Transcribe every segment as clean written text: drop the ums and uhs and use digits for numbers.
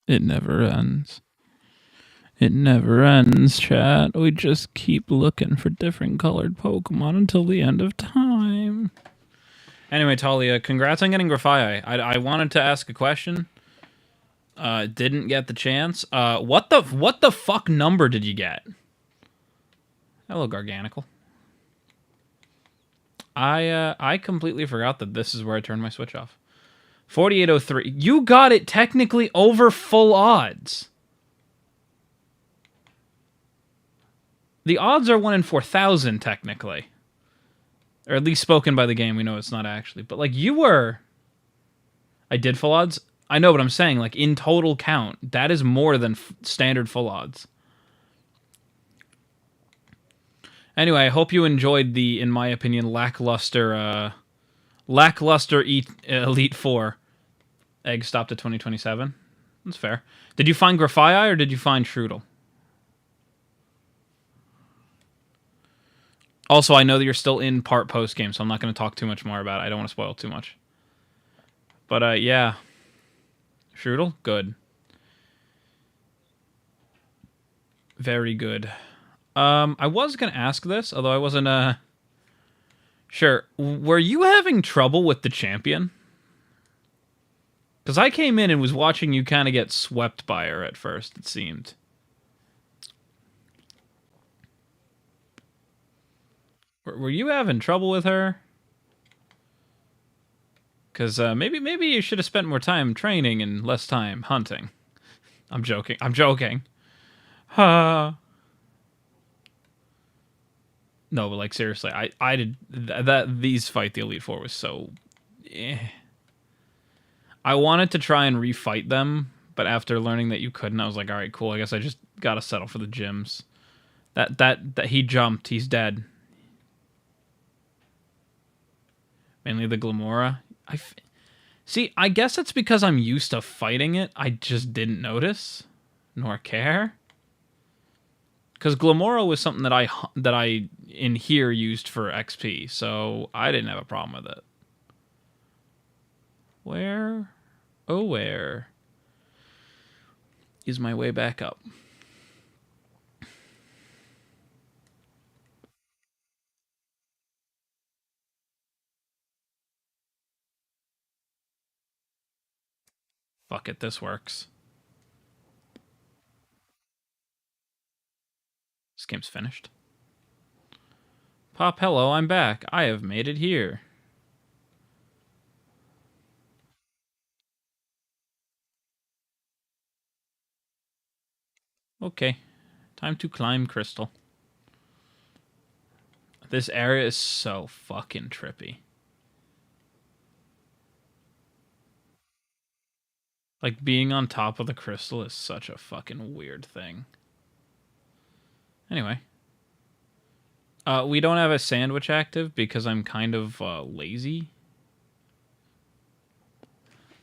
It never ends. It never ends, chat. We just keep looking for different colored Pokemon until the end of time. Anyway, Talia, congrats on getting Grafaiai. I wanted to ask a question. Didn't get the chance. What the fuck number did you get? Hello, Garganical. I completely forgot that this is where I turned my Switch off. 4803. You got it technically over full odds. The odds are 1 in 4,000, technically. Or at least spoken by the game. We know it's not actually. But, like, you were... I did full odds? I know what I'm saying. Like, in total count, that is more than standard full odds. Anyway, I hope you enjoyed the, in my opinion, lackluster Elite Four. Egg stopped at 2027. That's fair. Did you find Grafaiai or did you find Shroodle? Also, I know that you're still in part post-game, so I'm not going to talk too much more about it. I don't want to spoil too much. But, yeah. Shroodle? Good. Very good. I was going to ask this, although I wasn't, Sure. Were you having trouble with the champion? Because I came in and was watching you kind of get swept by her at first, it seemed. Were you having trouble with her? Because maybe you should have spent more time training and less time hunting. I'm joking. I'm joking. No, but like seriously, I did these fight the Elite Four was so. I wanted to try and refight them, but after learning that you couldn't, I was like, all right, cool. I guess I just gotta settle for the gyms. That he jumped. He's dead. Mainly the Glamora. See, I guess it's because I'm used to fighting it. I just didn't notice, nor care. Because Glamora was something that I in here used for XP, so I didn't have a problem with it. Where, oh where, is my way back up? Fuck it, this works. This game's finished. Pop, hello, I'm back. I have made it here. Okay, time to climb Crystal. This area is so fucking trippy. Like, being on top of the crystal is such a fucking weird thing. Anyway. We don't have a sandwich active because I'm kind of lazy.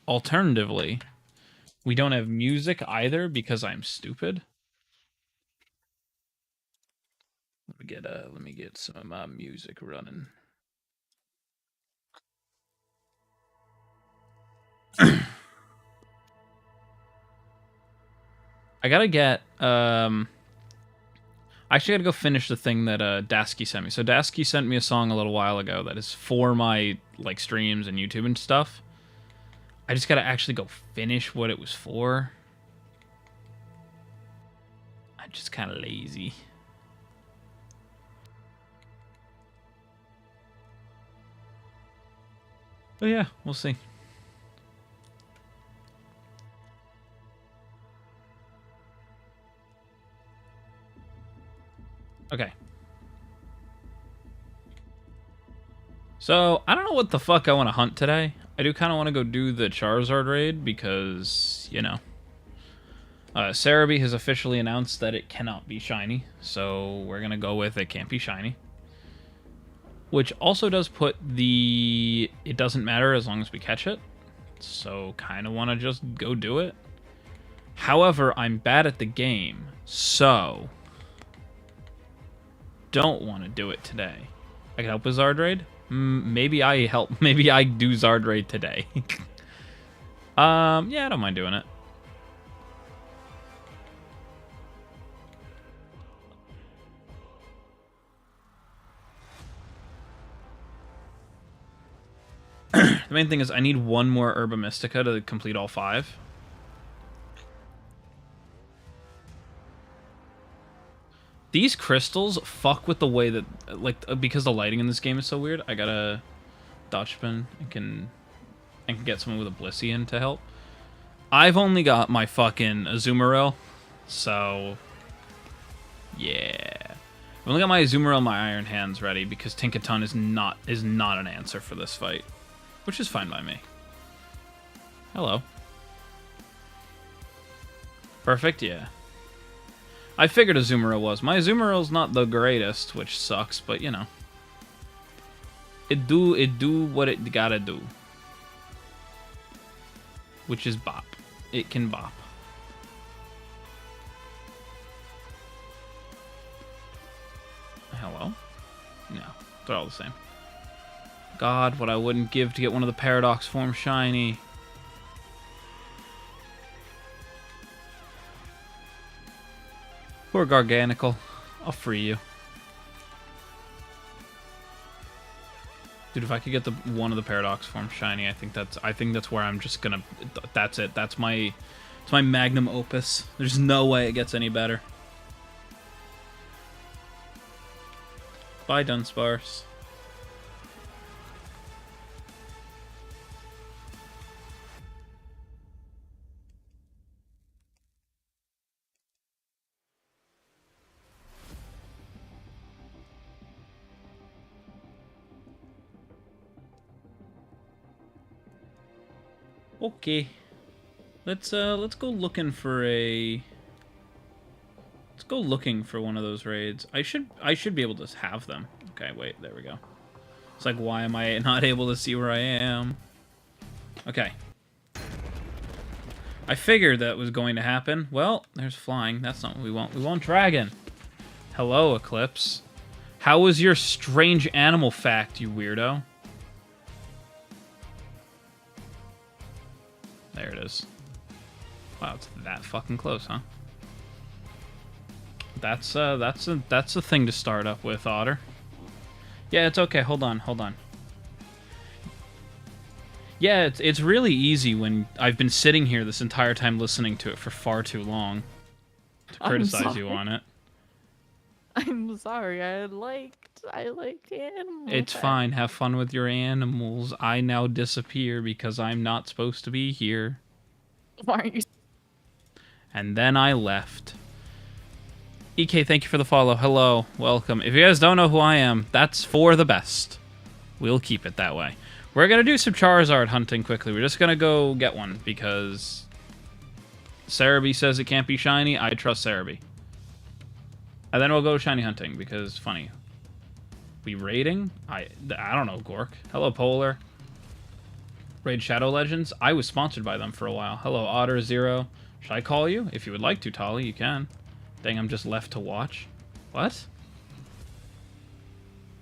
Alternatively, we don't have music either because I'm stupid. Let me get some of my music running. I gotta get I actually gotta go finish the thing that Dasky sent me. So Dasky sent me a song a little while ago that is for my like streams and YouTube and stuff. I just gotta actually go finish what it was for. I'm just kind of lazy. But yeah, we'll see. Okay. So, I don't know what the fuck I want to hunt today. I do kind of want to go do the Charizard raid because, you know. Cerebi has officially announced that it cannot be shiny. So, we're going to go with it can't be shiny. Which also does put the... It doesn't matter as long as we catch it. So, kind of want to just go do it. However, I'm bad at the game. So... don't want to do it today. I can help with Zard raid? Maybe I help. Maybe I do Zard raid today. Yeah, I don't mind doing it. The main thing is I need one more Herba Mystica to complete all 5. These crystals fuck with the way that, like, because the lighting in this game is so weird. I got a Dutchman and can get someone with a Blissey in to help. I've only got my fucking Azumarill, so yeah. I've only got my Azumarill and my Iron Hands ready because Tinkaton is not an answer for this fight, which is fine by me. Hello. Perfect, yeah. I figured Azumarill was. My Azumarill's not the greatest, which sucks, but you know. It do what it gotta do. Which is bop. It can bop. Hello? No, they're all the same. God, what I wouldn't give to get one of the Paradox form shiny. Poor Garganical. I'll free you. Dude, if I could get one of the Paradox form shiny, I think that's where I'm just gonna. That's it. It's my magnum opus. There's no way it gets any better. Bye, Dunsparce. Okay, let's go looking for a. Let's go looking for one of those raids. I should be able to have them. Okay, wait, there we go. It's like, why am I not able to see where I am? Okay. I figured that was going to happen. Well, there's flying. That's not what we want. We want dragon. Hello, Eclipse. How was your strange animal fact, you weirdo? There it is. Wow, it's that fucking close, huh? That's a thing to start up with, Otter. Yeah, it's okay. Hold on. Yeah, it's really easy when I've been sitting here this entire time listening to it for far too long to criticize you on it. I'm sorry. I liked animals. It's fine. Have fun with your animals. I now disappear because I'm not supposed to be here. Why are you? And then I left. EK, thank you for the follow. Hello, welcome. If you guys don't know who I am, that's for the best. We'll keep it that way. We're going to do some Charizard hunting quickly. We're just going to go get one because Cerebi says it can't be shiny. I trust Cerebi. And then we'll go shiny hunting because, funny. We raiding? I don't know, Gork. Hello, Polar. Raid Shadow Legends. I was sponsored by them for a while. Hello, Otter Zero. Should I call you? If you would like to, Tolly, you can. Dang, I'm just left to watch. What?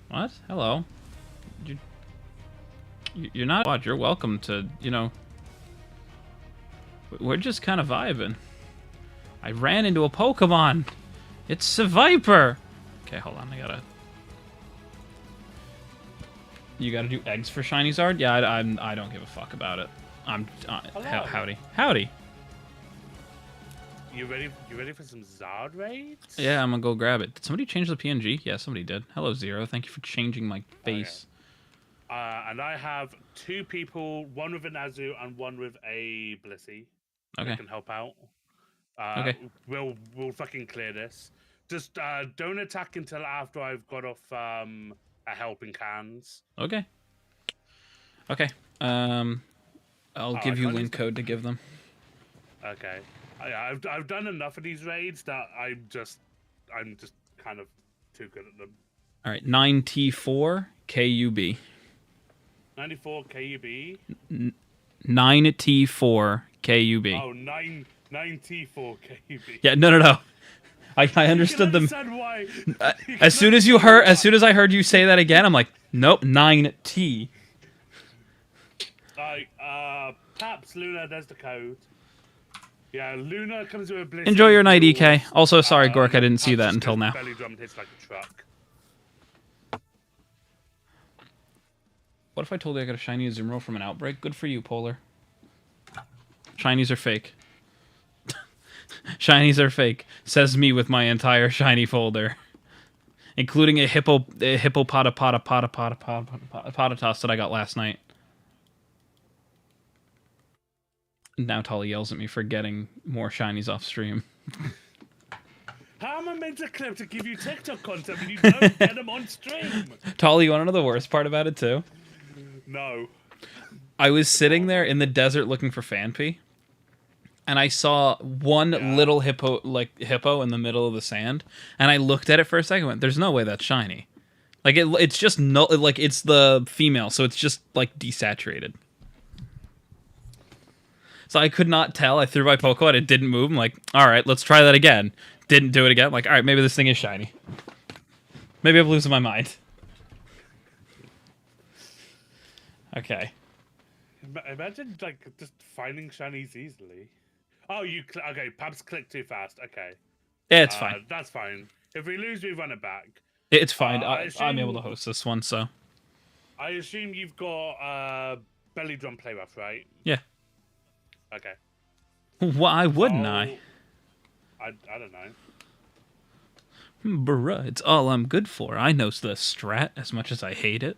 What? Hello. You're not watch. You're welcome to, you know. We're just kind of vibing. I ran into a Pokemon. It's a Viper. Okay, hold on. You gotta do eggs for Shiny Zard? Yeah, I don't give a fuck about it. Howdy. You ready for some Zard raids? Yeah, I'm gonna go grab it. Did somebody change the PNG? Yeah, somebody did. Hello, Zero. Thank you for changing my face. Okay. And I have 2 people, one with an Azu and one with a Blissey. Okay. That can help out. Okay. We'll fucking clear this. Just don't attack until after I've got off a helping cans. Okay. Okay. I'll give you link code to give them. Okay. I've done enough of these raids that I'm just kind of too good at them. All right, 9T4 KUB. 94 KUB. 9T4 KUB. Oh, 9T4 KUB. Yeah, no. I understood them. Why. As soon as I heard you say that again, I'm like, nope, 9T. Taps Luna, there's the code. Yeah, Luna comes with a Blissey. Enjoy your night, EK. Also, sorry, Gork, I didn't see that until now. Belly drum hits like a truck. What if I told you I got a shiny Azumarill from an outbreak? Good for you, Polar. Shinies are fake. Shinies are fake. Says me with my entire shiny folder. Including a hippopotapotapotapotapotapotapotapotatos that I got last night. Now Tolly yells at me for getting more shinies off stream. How am I meant to clip to give you TikTok content when you don't get them on stream? Tolly, you want to know the worst part about it too? No. I was sitting there in the desert looking for Fanpy, and I saw one little hippo in the middle of the sand, and I looked at it for a second and went, there's no way that's shiny. Like it's just no, like it's the female, so it's just like desaturated. So I could not tell. I threw my Poké and it didn't move. I'm like, all right, let's try that again. Didn't do it again. I'm like, all right, maybe this thing is shiny. Maybe I'm losing my mind. Okay. Imagine like just finding shinies easily. Oh, okay? Pubs click too fast. Okay. It's fine. That's fine. If we lose, we run it back. It's fine. I'm able to host this one, so. I assume you've got belly drum play rough, right? Yeah. Okay. Why wouldn't I? I don't know. Bruh, it's all I'm good for. I know the strat as much as I hate it.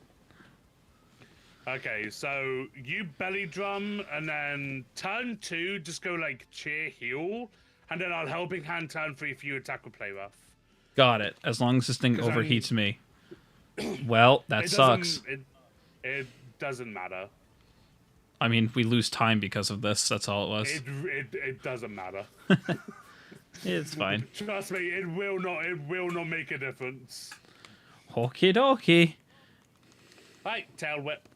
Okay, so you belly drum, and then turn 2, just go like cheer heal, and then I'll helping hand turn 3 if you attack with play rough. Got it. As long as this thing overheats me. Well, that sucks. It doesn't matter. I mean, we lose time because of this. That's all it was. It doesn't matter. It's fine. Trust me, it will not make a difference. Okie dokie. Right, tail whip.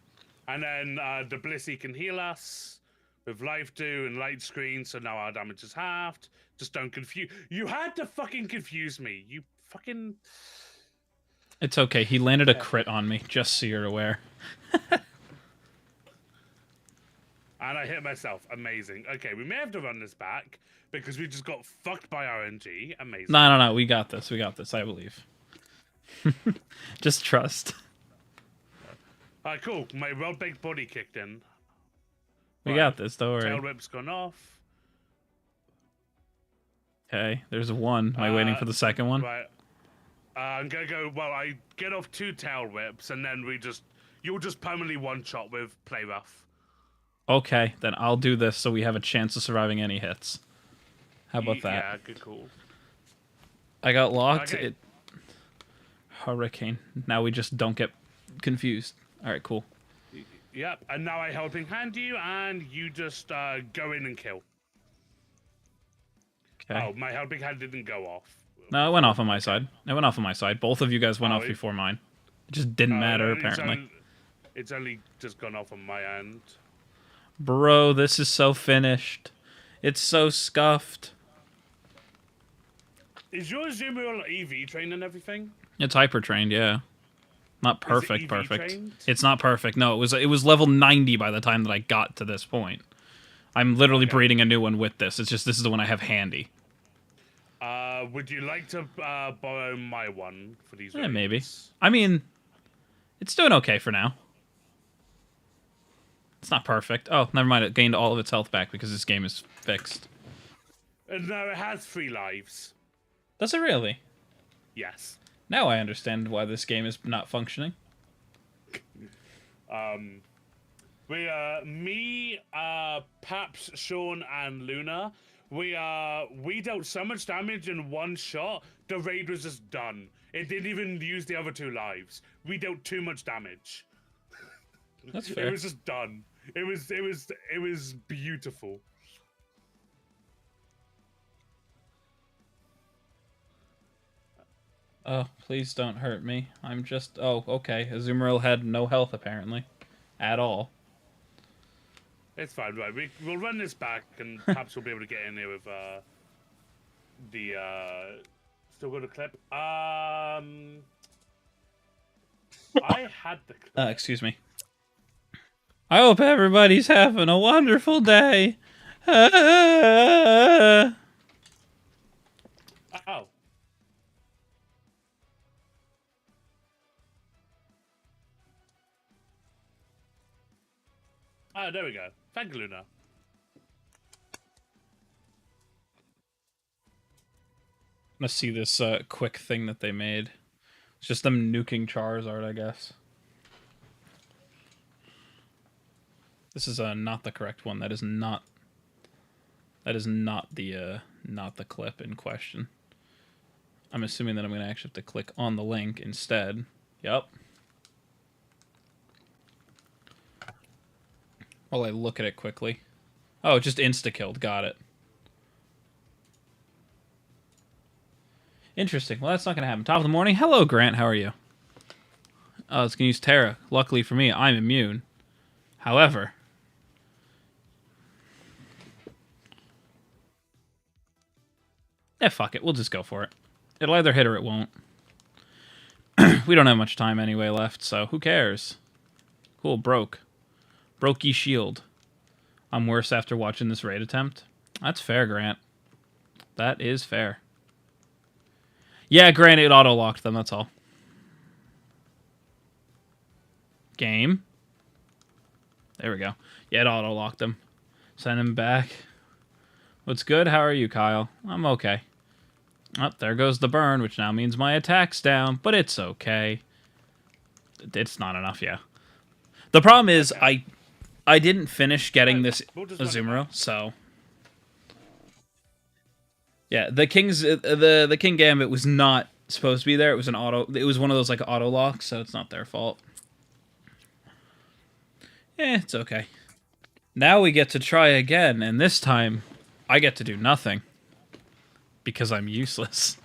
And then the Blissey can heal us with Life Dew and Light Screen, so now our damage is halved. Just don't confuse. You had to fucking confuse me. You fucking. It's okay. He landed a crit on me, just so you're aware. And I hit myself. Amazing. Okay, we may have to run this back because we just got fucked by RNG. Amazing. No. We got this. We got this. I believe. Just trust. Alright, cool. My well-baked body kicked in. We got this. Don't worry. Tail whip's gone off. Okay, there's one. Am I waiting for the second one? Right. I'm gonna go. Well, I get off 2 tail whips, and then you'll just permanently one-shot with play rough. Okay, then I'll do this so we have a chance of surviving any hits. How about that? Yeah, good call. I got locked. Okay. Hurricane. Now we just don't get confused. All right, cool. Yep, and now I helping hand you, and you just go in and kill. Okay. Oh, my helping hand didn't go off. No, it went off on my side. It went off on my side. Both of you guys went off before mine. It just didn't matter, apparently. It's only just gone off on my end. Bro, this is so finished. It's so scuffed. Is your Azumarill EV trained and everything? It's hyper trained, yeah. Not perfect, EV perfect. trained? It's not perfect. No, it was level 90 by the time that I got to this point. I'm literally breeding a new one with this. It's just this is the one I have handy. Would you like to borrow my one for these? Yeah, maybe. I mean, it's doing okay for now. It's not perfect. Oh, never mind. It gained all of its health back because this game is fixed. No, it has 3 lives. Does it really? Yes. Now I understand why this game is not functioning. Me, Paps, Sean, and Luna, we dealt so much damage in one shot, the raid was just done. It didn't even use the other 2 lives. We dealt too much damage. That's fair. It was just done. It was beautiful. Oh, please don't hurt me. I'm just... Oh, okay. Azumarill had no health, apparently. At all. It's fine, right? We'll run this back, and perhaps we'll be able to get in here with the... Still got a clip? I had the clip. Excuse me. I hope everybody's having a wonderful day. Oh. Ah, there we go. Thank you, Luna. Let's see this quick thing that they made. It's just them nuking Charizard, I guess. This is not the correct one. That is not. That is not the clip in question. I'm assuming that I'm going to actually have to click on the link instead. Yep. While I look at it quickly. Oh, just insta-killed. Got it. Interesting. Well, that's not going to happen. Top of the morning. Hello, Grant. How are you? Oh, it's going to use Terra. Luckily for me, I'm immune. However... Eh, fuck it. We'll just go for it. It'll either hit or it won't. We don't have much time anyway left, so who cares? Cool, broke. Brokey shield. I'm worse after watching this raid attempt. That's fair, Grant. That is fair. Yeah, Grant, it auto-locked them, that's all. Game. There we go. Yeah, it auto-locked them. Send him back. What's good? How are you, Kyle? I'm okay. Oh, there goes the burn, which now means my attack's down, but it's okay. It's not enough, yeah. The problem is, I didn't finish getting this Azumarill, so... Yeah, the King's the King Gambit was not supposed to be there. It was an auto. It was one of those like auto locks, so it's not their fault. It's okay. Now we get to try again, and this time I get to do nothing because I'm useless.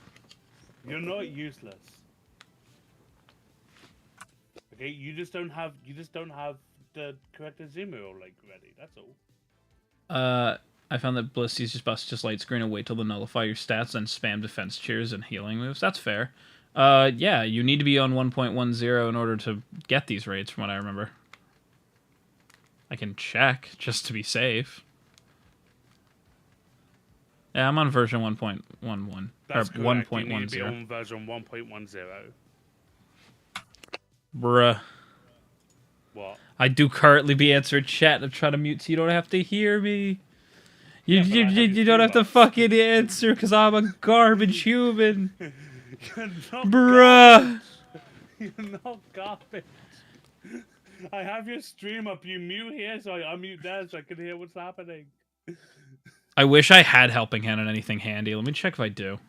You're not useless. Okay, you just don't have the correct Azumarill like ready. That's all. I found that Blissey's just light screen and wait till to nullify your stats and spam defense cheers and healing moves. That's fair. Yeah, you need to be on 1.10 in order to get these raids, from what I remember. I can check, just to be safe. Yeah, I'm on version 1.11. That's or correct. 1.10. You need to be on version 1.10. Bruh. What? I do currently be answering chat. I'm trying to mute so you don't have to hear me. You don't have to fucking answer because I'm a garbage human. You're not Bruh. You're not garbage. I have your stream up. You mute here, so I unmute there so I can hear what's happening. I wish I had Helping Hand on anything handy. Let me check if I do.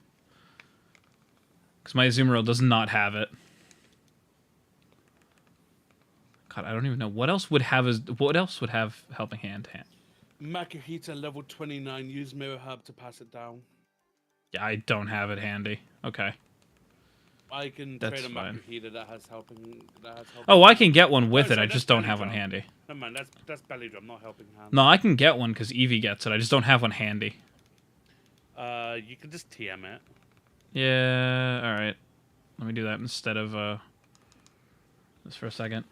Because my Azumarill does not have it. God, I don't even know. What else would have Helping Hand? Makuhita level 29. Use Mirror Hub to pass it down. Yeah, I don't have it handy. Okay. I can That's trade a fine. Makuhita that has helping. Oh, I can get one with it. sorry, I that's just don't belly have one drum. handy. No man, that's belly drum, not helping hand. No, I can get one because Eevee gets it. I just don't have one handy. You can just TM it. Yeah, alright. Let me do that instead of, this for a second.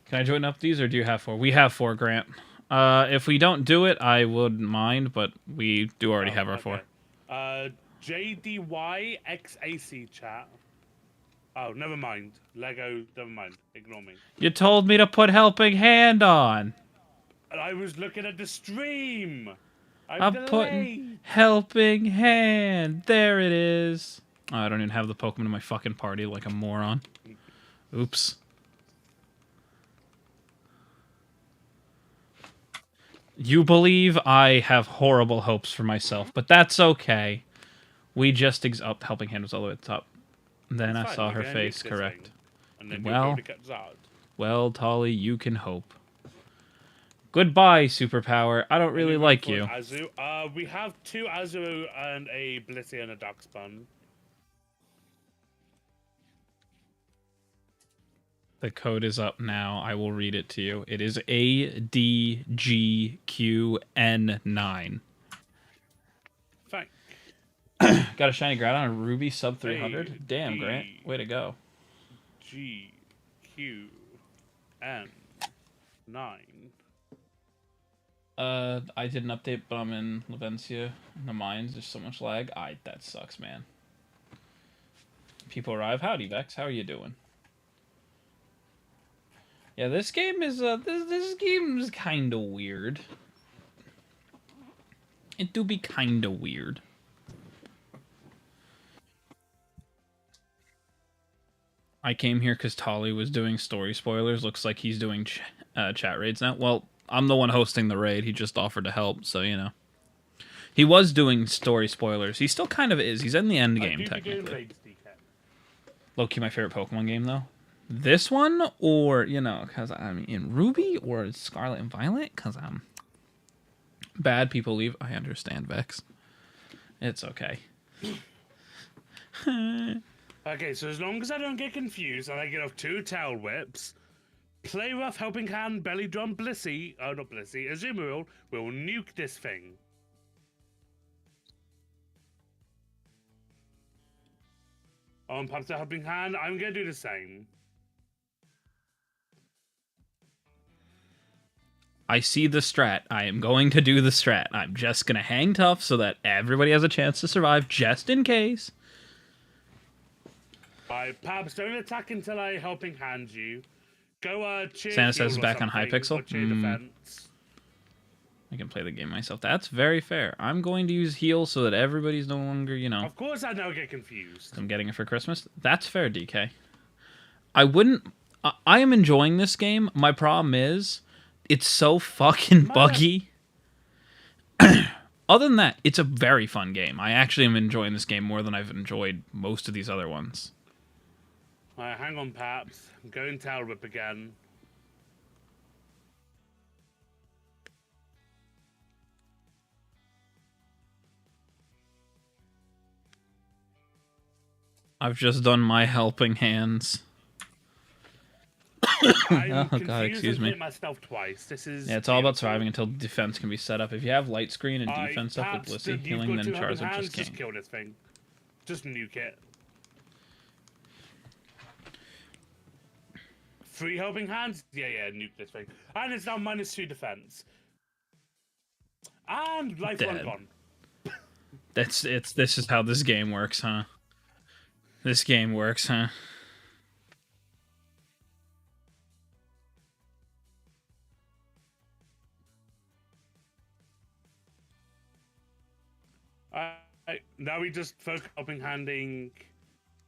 Can I join up these, or do you have 4? We have 4, Grant. If we don't do it, I wouldn't mind, but we do already have our 4. JDYXAC chat. Oh, never mind. Lego, never mind. Ignore me. You told me to put Helping Hand on. I was looking at the stream. I'm putting Helping Hand. There it is. Oh, I don't even have the Pokemon in my fucking party like a moron. Oops. You believe I have horrible hopes for myself, but that's okay. We just Helping Hand was all the way at the top. Then I saw her face, correct. And then well, Tolly, you can hope. Goodbye, Superpower. I don't really like you. We have 2 Azu and a Blissey and a Darkspawn. The code is up now. I will read it to you. It is ADGQN9. Thank. Got a shiny Groudon on a Ruby sub 300. Damn, Grant. Way to go. GQN9. I did an update, but I'm in Lavencia. In the mines, there's so much lag. That sucks, man. People arrive. Howdy, Vex. How are you doing? Yeah, this game is this game is kind of weird. It do be kind of weird. I came here because Tolly was doing story spoilers. Looks like he's doing chat raids now. Well, I'm the one hosting the raid. He just offered to help, so you know. He was doing story spoilers. He still kind of is. He's in the end game, technically. Low-key my favorite Pokemon game, though. This one, or, you know, because I'm in Ruby, or Scarlet and Violet, because I'm... Bad people leave. I understand, Vex. It's okay. Okay, so as long as I don't get confused and I get off 2 Tail Whips, Play Rough, Helping Hand, Belly Drum, Blissey, oh not Blissey, Azumarill will nuke this thing. On Perhaps a Helping Hand, I'm going to do the same. I see the strat. I am going to do the strat. I'm just going to hang tough so that everybody has a chance to survive, just in case. Perhaps don't attack until I Helping Hand you. Go cheer Santa says heal or back on something, Hypixel. or cheer defense. I can play the game myself. That's very fair. I'm going to use heal so that everybody's no longer, you know... Of course I now get confused. I'm getting it for Christmas. That's fair, DK. I wouldn't... I am enjoying this game. My problem is, it's so fucking buggy. Other than that, it's a very fun game. I actually am enjoying this game more than I've enjoyed most of these other ones. Alright, hang on, Paps. I'm going Tail Whip again. I've just done my helping hands. I'm oh god, excuse me. Hit myself twice. This is yeah, it's all about surviving until defense can be set up. If you have light screen and defense up with Paps, Blissey healing, then Charizard just Just king. kill this thing. Just nuke it. 3 helping hands? Yeah, nuke this thing. And it's now -2 defense. And life 1 gone. This is how this game works, huh? This game works, huh? Now we just focus helping handing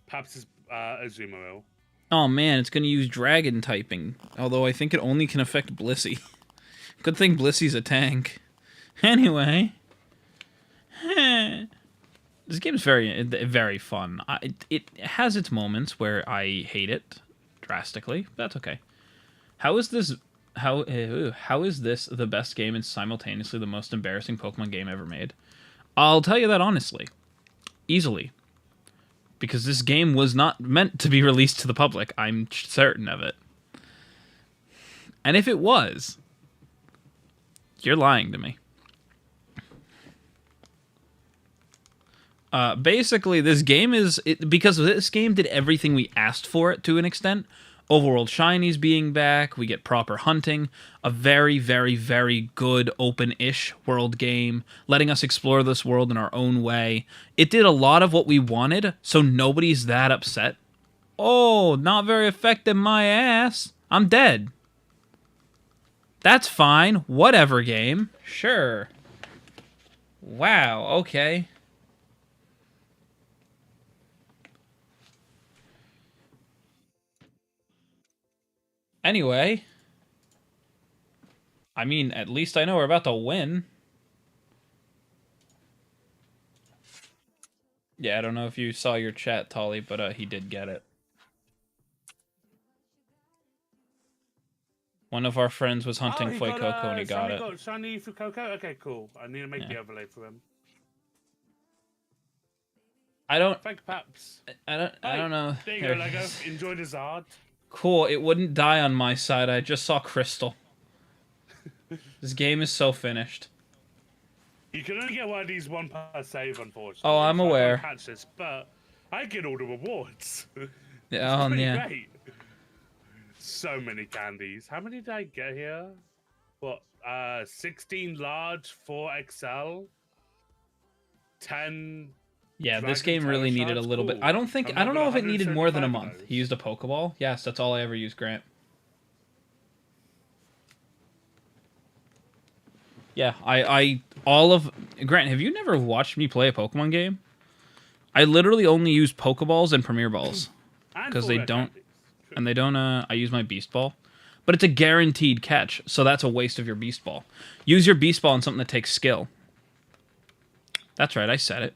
Paps' Azumarill. Oh man, it's gonna use dragon typing. Although I think it only can affect Blissey. Good thing Blissey's a tank. Anyway. This game's very fun. It has its moments where I hate it drastically, but that's okay. How is this the best game and simultaneously the most embarrassing Pokemon game ever made? I'll tell you that honestly. Easily. Because this game was not meant to be released to the public. I'm certain of it. And if it was, you're lying to me. Basically, this game because this game did everything we asked for it to an extent. Overworld Shinies being back, we get proper hunting, a very, very, very good open-ish world game, letting us explore this world in our own way. It did a lot of what we wanted, so nobody's that upset. Oh, not very effective, my ass. I'm dead. That's fine. Whatever, game. Sure. Wow, okay. Anyway, I mean, at least I know we're about to win. Yeah, I don't know if you saw your chat, Tolly, but he did get it. One of our friends was hunting Fuecoco and he got it. Shiny Fuecoco? Okay, cool. I need to make the overlay for him. I don't... Thank Paps. I don't know. There you go, Lego. Enjoy the Zard. Cool, it wouldn't die on my side. I just saw Crystal. This game is so finished. You can only get one of these one per save, unfortunately. Oh, I'm aware. I can't catch this, but I get all the rewards. Yeah, yeah. Great. So many candies. How many did I get here? What? 16 large, 4 XL, 10. Yeah, this game really needed a little bit. I don't know if it needed more than a month. He used a Pokeball. Yes, that's all I ever used, Grant. Yeah, Grant, have you never watched me play a Pokemon game? I literally only use Pokeballs and Premier Balls. Because they don't, I use my Beast Ball. But it's a guaranteed catch, so that's a waste of your Beast Ball. Use your Beast Ball on something that takes skill. That's right, I said it.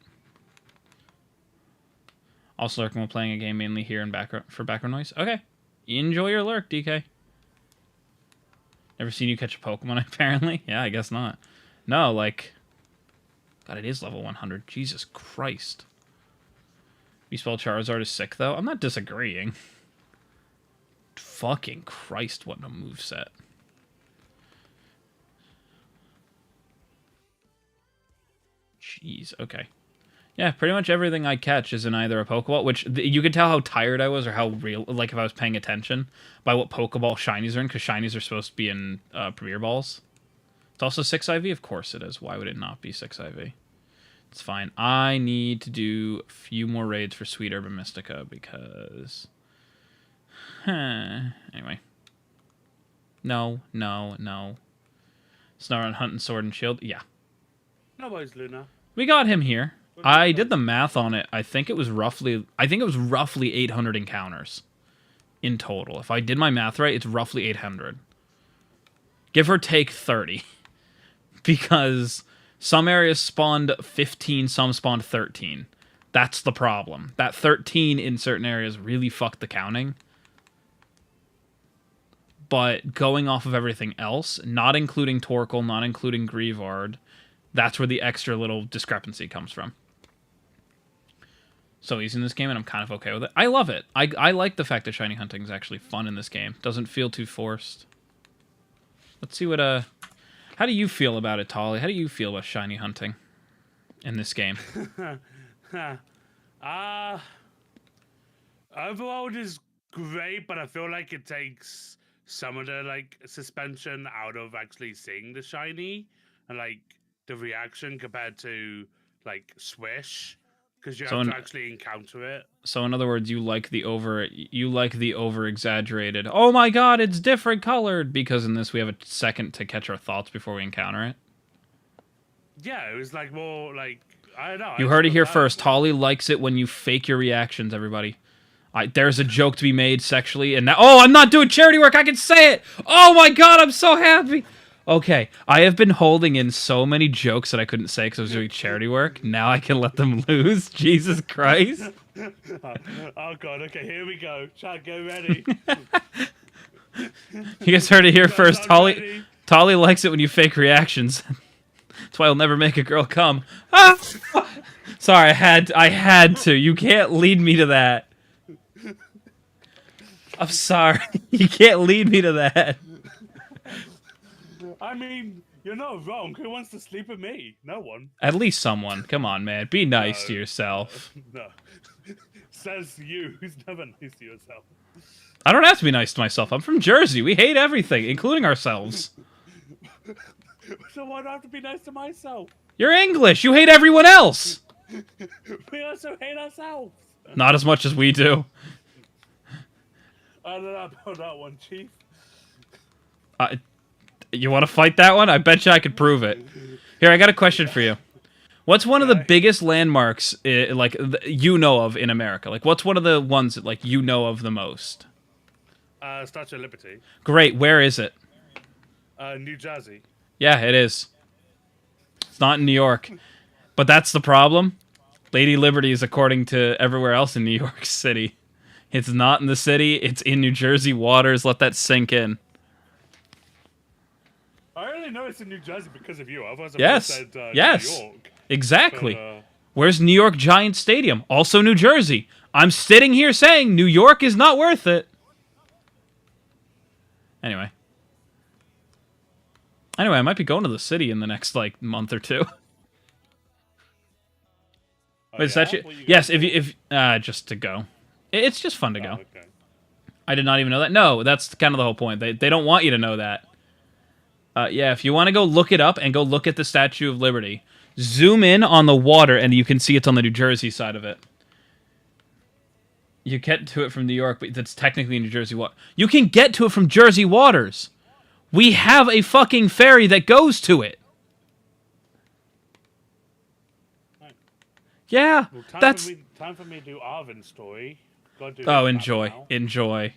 Also lurking while playing a game mainly here in for background noise. Okay. Enjoy your lurk, DK. Never seen you catch a Pokemon, apparently? Yeah, I guess not. No, like... God, it is level 100. Jesus Christ. Beast Ball Charizard is sick, though. I'm not disagreeing. Fucking Christ, what a moveset. Jeez, okay. Yeah, pretty much everything I catch is in either a Pokeball, which you could tell how tired I was or how real, like if I was paying attention by what Pokeball shinies are in, because shinies are supposed to be in Premier Balls. It's also 6 IV? Of course it is. Why would it not be 6 IV? It's fine. I need to do a few more raids for Sweet Herb and Mystica because... Anyway. No. Snorunt, Hunt, and Sword and Shield. Yeah. No worries, Luna. We got him here. I did the math on it. I think it was roughly 800 encounters in total. If I did my math right, it's roughly 800. Give or take 30. Because some areas spawned 15, some spawned 13. That's the problem. That 13 in certain areas really fucked the counting. But going off of everything else, not including Torkoal, not including Grievard, that's where the extra little discrepancy comes from. So easy in this game, and I'm kind of okay with it. I love it. I like the fact that shiny hunting is actually fun in this game. Doesn't feel too forced. Let's see what... How do you feel about it, Tolly? How do you feel about shiny hunting in this game? Overall, it is great, but I feel like it takes some of the like suspension out of actually seeing the shiny and like the reaction compared to like Swish, because you have to actually encounter it. So in other words, you like the over exaggerated. Oh my god, it's different colored, because in this we have a second to catch our thoughts before we encounter it. Yeah, it was like more like I don't know. You heard it here first. Holly likes it when you fake your reactions, everybody. There's a joke to be made sexually, and now... Oh, I'm not doing charity work! I can say it! Oh my god, I'm so happy! Okay, I have been holding in so many jokes that I couldn't say because I was doing charity work. Now I can let them loose. Jesus Christ. Oh god, okay, here we go. Chat, get ready. You guys heard it here first. Tolly likes it when you fake reactions. That's why I'll never make a girl come. Ah! Sorry, I had to. You can't lead me to that. I'm sorry. You can't lead me to that. I mean, you're not wrong. Who wants to sleep with me? No one. At least someone. Come on, man. Be nice to yourself. No. Says you, who's never nice to yourself. I don't have to be nice to myself. I'm from Jersey. We hate everything, including ourselves. So why do I have to be nice to myself? You're English. You hate everyone else. We also hate ourselves. Not as much as we do. I don't know about that one, Chief. You want to fight that one? I bet you I could prove it. Here, I got a question for you. What's one of the biggest landmarks, you know of in America? Like, what's one of the ones that, like, you know of the most? Statue of Liberty. Great. Where is it? New Jersey. Yeah, it is. It's not in New York. But that's the problem. Lady Liberty is according to everywhere else in New York City. It's not in the city. It's in New Jersey waters. Let that sink in. I only know it's in New Jersey because of you. Otherwise, yes. Said, yes. New York. Exactly. But, where's New York Giants Stadium? Also New Jersey. I'm sitting here saying New York is not worth it. Anyway, I might be going to the city in the next like month or two. Oh, is that you? Yes, if just to go. It's just fun to go. Okay. I did not even know that. No, that's kind of the whole point. They don't want you to know that. Yeah, if you want to go look it up and go look at the Statue of Liberty, zoom in on the water and you can see it's on the New Jersey side of it. You get to it from New York, but that's technically New Jersey water. You can get to it from Jersey waters. We have a fucking ferry that goes to it. Yeah, Well, that's... time for me to do Arvin's story. Gotta do Oh, his enjoy. battle now. Enjoy.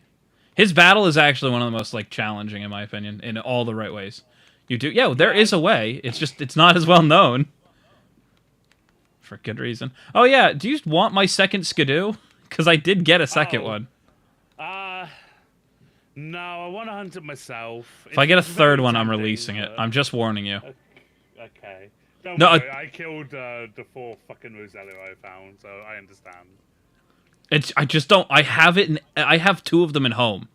His battle is actually one of the most, like, challenging, in my opinion, in all the right ways. You do... Yeah, there is a way. It's just, it's not as well known. For good reason. Oh, yeah, do you want my second Skidoo? Because I did get a second one. No, I want to hunt it myself. If I get a third one, I'm releasing it. I'm just warning you. Okay. Don't No, worry, I killed the 4 fucking Rosello I found, so I understand. I just don't... I have it in... I have 2 of them at home.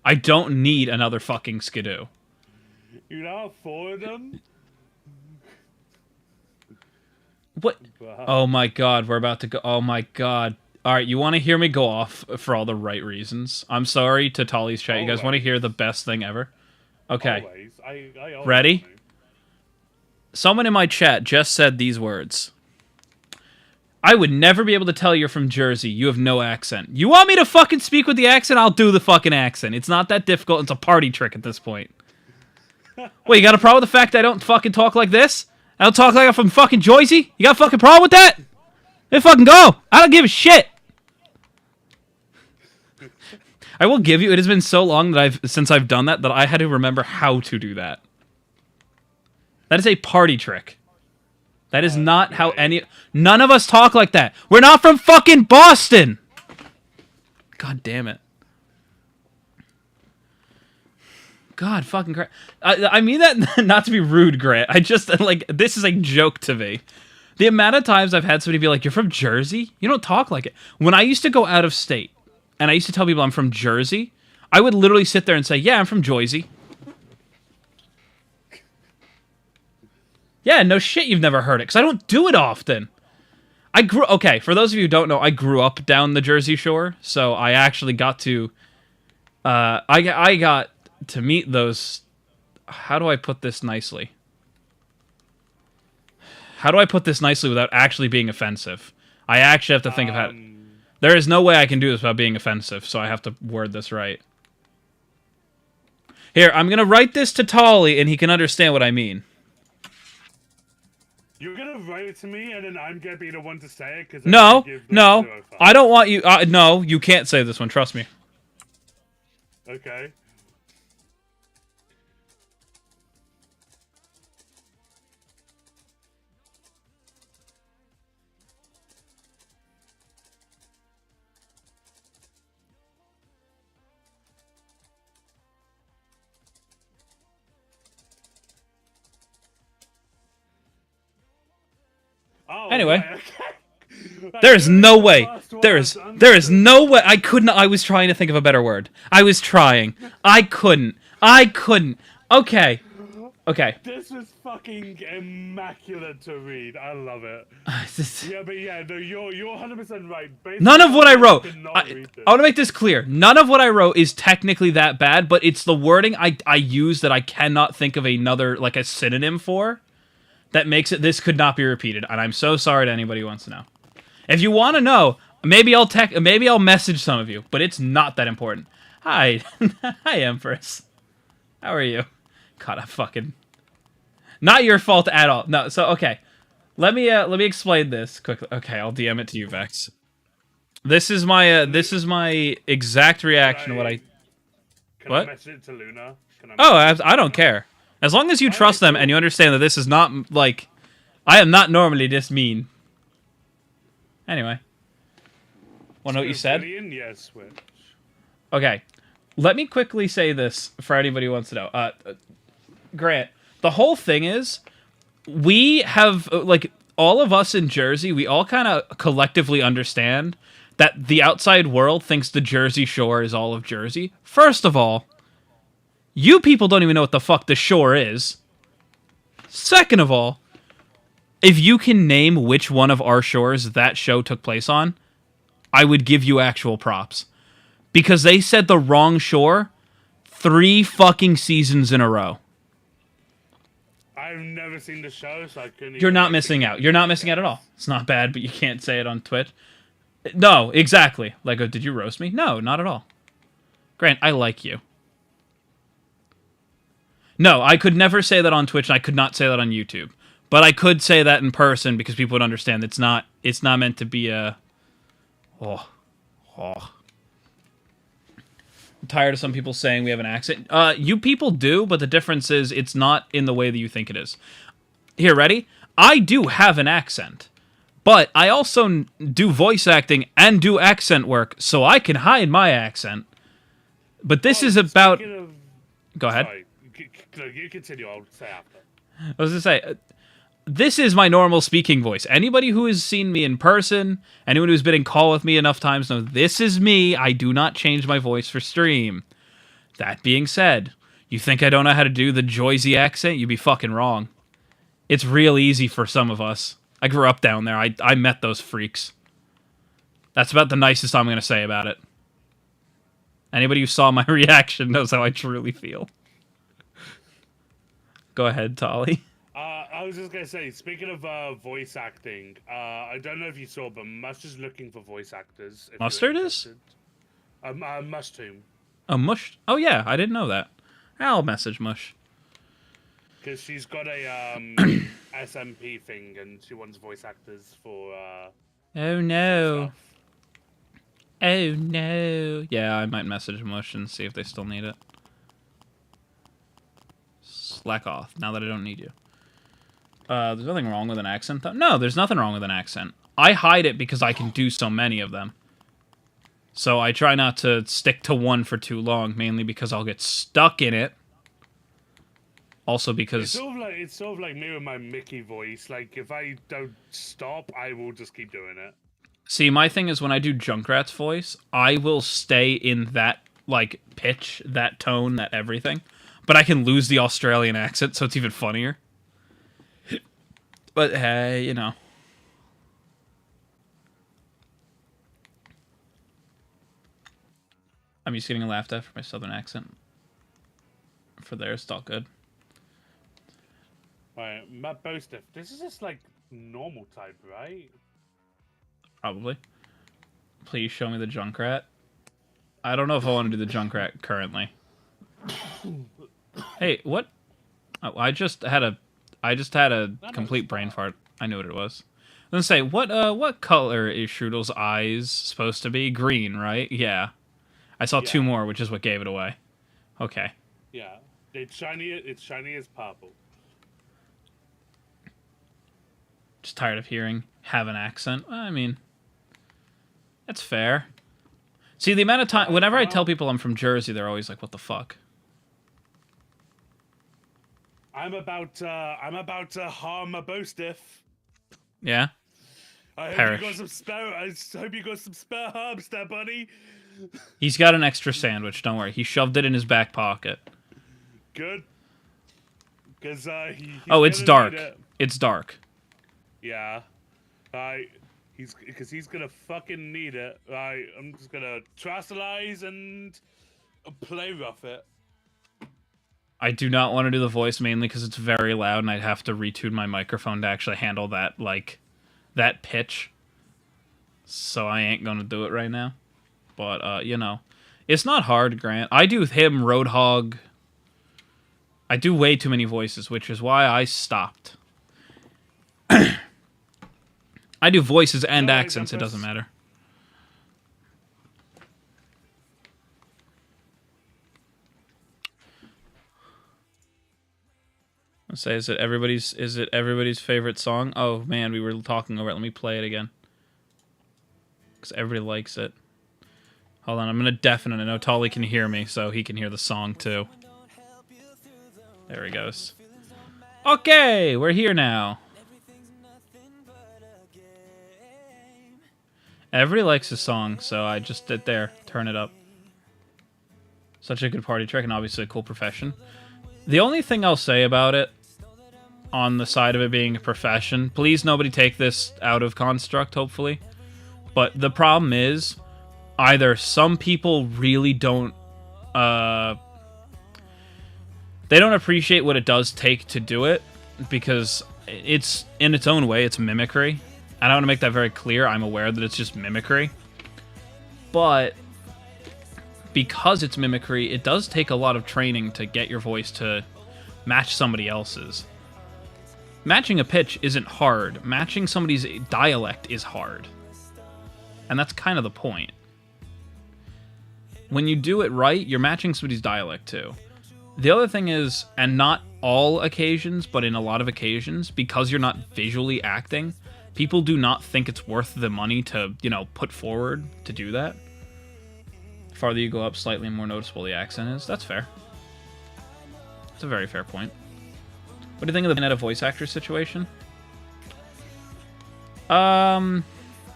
I don't need another fucking Skidoo. You now have 4 of them? What? Oh my god, we're about to go... Oh my god. Alright, you want to hear me go off for all the right reasons. I'm sorry to Tolly's chat. You guys want to hear the best thing ever? Okay. Always. I always Ready? want to. Someone in my chat just said these words. I would never be able to tell you're from Jersey. You have no accent. You want me to fucking speak with the accent? I'll do the fucking accent. It's not that difficult. It's a party trick at this point. Wait, you got a problem with the fact I don't fucking talk like this? I don't talk like I'm from fucking Jersey? You got a fucking problem with that? Let fucking go. I don't give a shit. I will give you, it has been so long that since I've done that I had to remember how to do that. That is a party trick. That is not how any... None of us talk like that. We're not from fucking Boston! God damn it. God fucking Christ. I mean that not to be rude, Grant. I just, like, this is a joke to me. The amount of times I've had somebody be like, you're from Jersey? You don't talk like it. When I used to go out of state, and I used to tell people I'm from Jersey, I would literally sit there and say, yeah, I'm from Jersey. Yeah, no shit, you've never heard it, because I don't do it often. Okay, for those of you who don't know, I grew up down the Jersey Shore, so I actually got to, I got to meet those, how do I put this nicely? How do I put this nicely without actually being offensive? I actually have to think of how, there is no way I can do this without being offensive, so I have to word this right. Here, I'm going to write this to Tolly, and he can understand what I mean. You're gonna write it to me, and then I'm gonna be the one to say it. Cause No, I don't want you. No, you can't say this one. Trust me. Okay. Oh, Anyway. right, okay. There is no way. There is no way. I couldn't. I was trying to think of a better word. I was trying. I couldn't. Okay. Okay. This is fucking immaculate to read. I love it. Yeah, but yeah, no, you're 100% right. Basically, None of what I wrote. I want to make this clear. None of what I wrote is technically that bad, but it's the wording I use that I cannot think of another, like, a synonym for. That makes it, this could not be repeated, and I'm so sorry to anybody who wants to know. If you want to know, maybe I'll message some of you, but it's not that important. Hi. Hi, Empress. How are you? God, I'm fucking... Not your fault at all. No, so, okay. Let me explain this quickly. Okay, I'll DM it to you, Vex. This is my exact reaction to what I... Can What? I message it to Luna? I don't care. As long as you trust them and you understand that this is not, like... I am not normally this mean. Anyway. Want to know what you said? Yes, Switch. Okay. Let me quickly say this for anybody who wants to know. Grant, the whole thing is, we have, like, all of us in Jersey, we all kind of collectively understand that the outside world thinks the Jersey Shore is all of Jersey. First of all, you people don't even know what the fuck the shore is. Second of all, if you can name which one of our shores that show took place on, I would give you actual props. Because they said the wrong shore 3 fucking seasons in a row. I've never seen the show, so I couldn't... You're not missing out. You're not missing out at all. It's not bad, but you can't say it on Twitch. No, exactly. Like, did you roast me? No, not at all. Grant, I like you. No, I could never say that on Twitch, and I could not say that on YouTube. But I could say that in person because people would understand. It's not meant to be a... Oh. I'm tired of some people saying we have an accent. You people do, but the difference is it's not in the way that you think it is. Here, ready? I do have an accent. But I also do voice acting and do accent work, so I can hide my accent. But this is about... Go ahead. Sorry, you continue. I'll say after. I was going to say, this is my normal speaking voice. Anybody who has seen me in person, anyone who's been in call with me enough times knows this is me. I do not change my voice for stream. That being said, you think I don't know how to do the Joyzy accent? You'd be fucking wrong. It's real easy for some of us. I grew up down there. I met those freaks. That's about the nicest I'm going to say about it. Anybody who saw my reaction knows how I truly feel. Go ahead, Tolly. I was just going to say, speaking of voice acting, I don't know if you saw, but Mush is looking for voice actors. Mustard is? Mushtoon. Oh, Mush? Oh, yeah. I didn't know that. I'll message Mush. Because she's got a SMP thing, and she wants voice actors for. Oh no! Oh no! Yeah, I might message Mush and see if they still need it. Slack off. Now that I don't need you. There's nothing wrong with an accent, though. No, there's nothing wrong with an accent. I hide it because I can do so many of them. So I try not to stick to one for too long, mainly because I'll get stuck in it. Also because... It's sort of like me with my Mickey voice. Like, if I don't stop, I will just keep doing it. See, my thing is when I do Junkrat's voice, I will stay in that, like, pitch, that tone, that everything. But I can lose the Australian accent, so it's even funnier. But, hey, you know. I'm used to getting laughed at for my southern accent. For theirs, it's all good. Alright, Matt Bostiff. This is just like normal type, right? Probably. Please show me the Junkrat. I don't know if I want to do the Junkrat currently. Hey, what? Oh, I just had a complete brain fart. I knew what it was. I was gonna say, what color is Strudel's eyes supposed to be? Green, right? Yeah. I saw two more, which is what gave it away. Okay. Yeah. It's shiny as purple. Just tired of hearing have an accent. I mean, that's fair. See, the amount of time... Whenever I tell people I'm from Jersey, they're always like, what the fuck? I'm about to harm a Bostiff. Yeah? I hope you got some spare herbs there, buddy. He's got an extra sandwich, don't worry. He shoved it in his back pocket. Good. Because oh, it's dark. It's dark. Yeah. He's gonna fucking need it. I'm just gonna trastalize and play rough it. I do not want to do the voice mainly because it's very loud and I'd have to retune my microphone to actually handle that, like, that pitch. So I ain't gonna do it right now. But, you know. It's not hard, Grant. I do him, Roadhog. I do way too many voices, which is why I stopped. I do voices and accents, it doesn't matter. Let's say, is it everybody's favorite song? Oh man, we were talking over it. Let me play it again. Because everybody likes it. Hold on, I'm gonna deafen it. I know Tolly can hear me, so he can hear the song too. There he goes. Okay, we're here now. Everybody likes this song, so I just did there. Turn it up. Such a good party trick, and obviously a cool profession. The only thing I'll say about it, on the side of it being a profession, please nobody take this out of construct, hopefully. But the problem is, either some people really don't, they don't appreciate what it does take to do it, because it's, in its own way, it's mimicry. And I want to make that very clear. I'm aware that it's just mimicry. But because it's mimicry, it does take a lot of training to get your voice to match somebody else's. Matching a pitch isn't hard. Matching somebody's dialect is hard. And that's kind of the point. When you do it right, you're matching somebody's dialect too. The other thing is, and not all occasions, but in a lot of occasions, because you're not visually acting, people do not think it's worth the money to, put forward to do that. The farther you go up, slightly more noticeable the accent is. That's fair. It's a very fair point. What do you think of the Bayonetta voice actor situation? I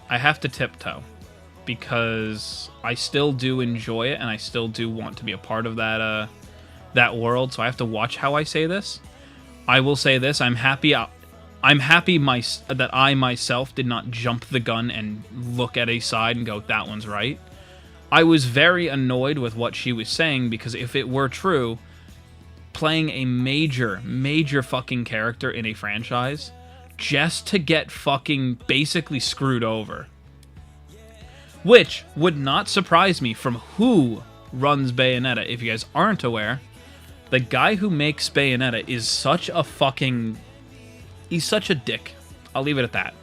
have to tiptoe, because I still do enjoy it, and I still do want to be a part of that world, so I have to watch how I say this. I will say this, I'm happy that I myself did not jump the gun and look at a side and go, that one's right. I was very annoyed with what she was saying, because if it were true, playing a major fucking character in a franchise just to get fucking basically screwed over. Which would not surprise me from who runs Bayonetta. If you guys aren't aware, the guy who makes Bayonetta is such a fucking... He's such a dick. I'll leave it at that.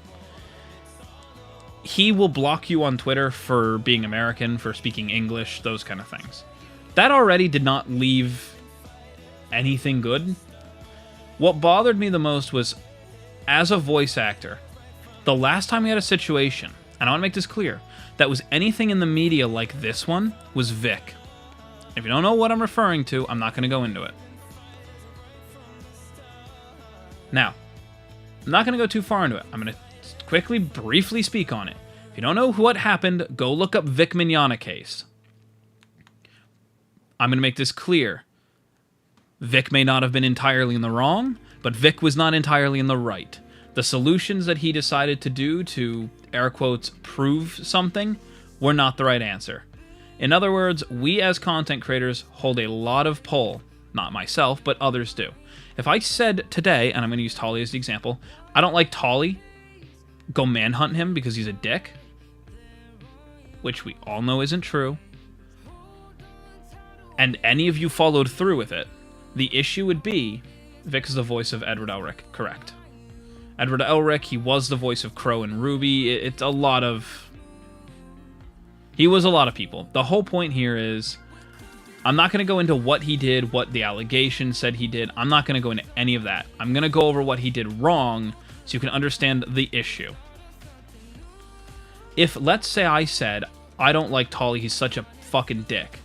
He will block you on Twitter for being American, for speaking English, those kind of things. That already did not leave anything good. What bothered me the most was, as a voice actor, the last time we had a situation, and I want to make this clear, that was anything in the media like this one, was Vic. If you don't know what I'm referring to, I'm not going to go into it. Now, I'm not going to go too far into it. I'm going to quickly, briefly speak on it. If you don't know what happened, go look up Vic Mignogna case. I'm going to make this clear. Vic may not have been entirely in the wrong, but Vic was not entirely in the right. The solutions that he decided to do to, air quotes, prove something were not the right answer. In other words, we as content creators hold a lot of pull. Not myself, but others do. If I said today, and I'm going to use Tolly as the example, I don't like Tolly, go manhunt him because he's a dick, which we all know isn't true, and any of you followed through with it, the issue would be, Vic is the voice of Edward Elric, correct. Edward Elric, he was the voice of Crow and Ruby. It's a lot of... He was a lot of people. The whole point here is, I'm not going to go into what he did, what the allegation said he did. I'm not going to go into any of that. I'm going to go over what he did wrong so you can understand the issue. If, let's say I said, I don't like Tolly, he's such a fucking dick.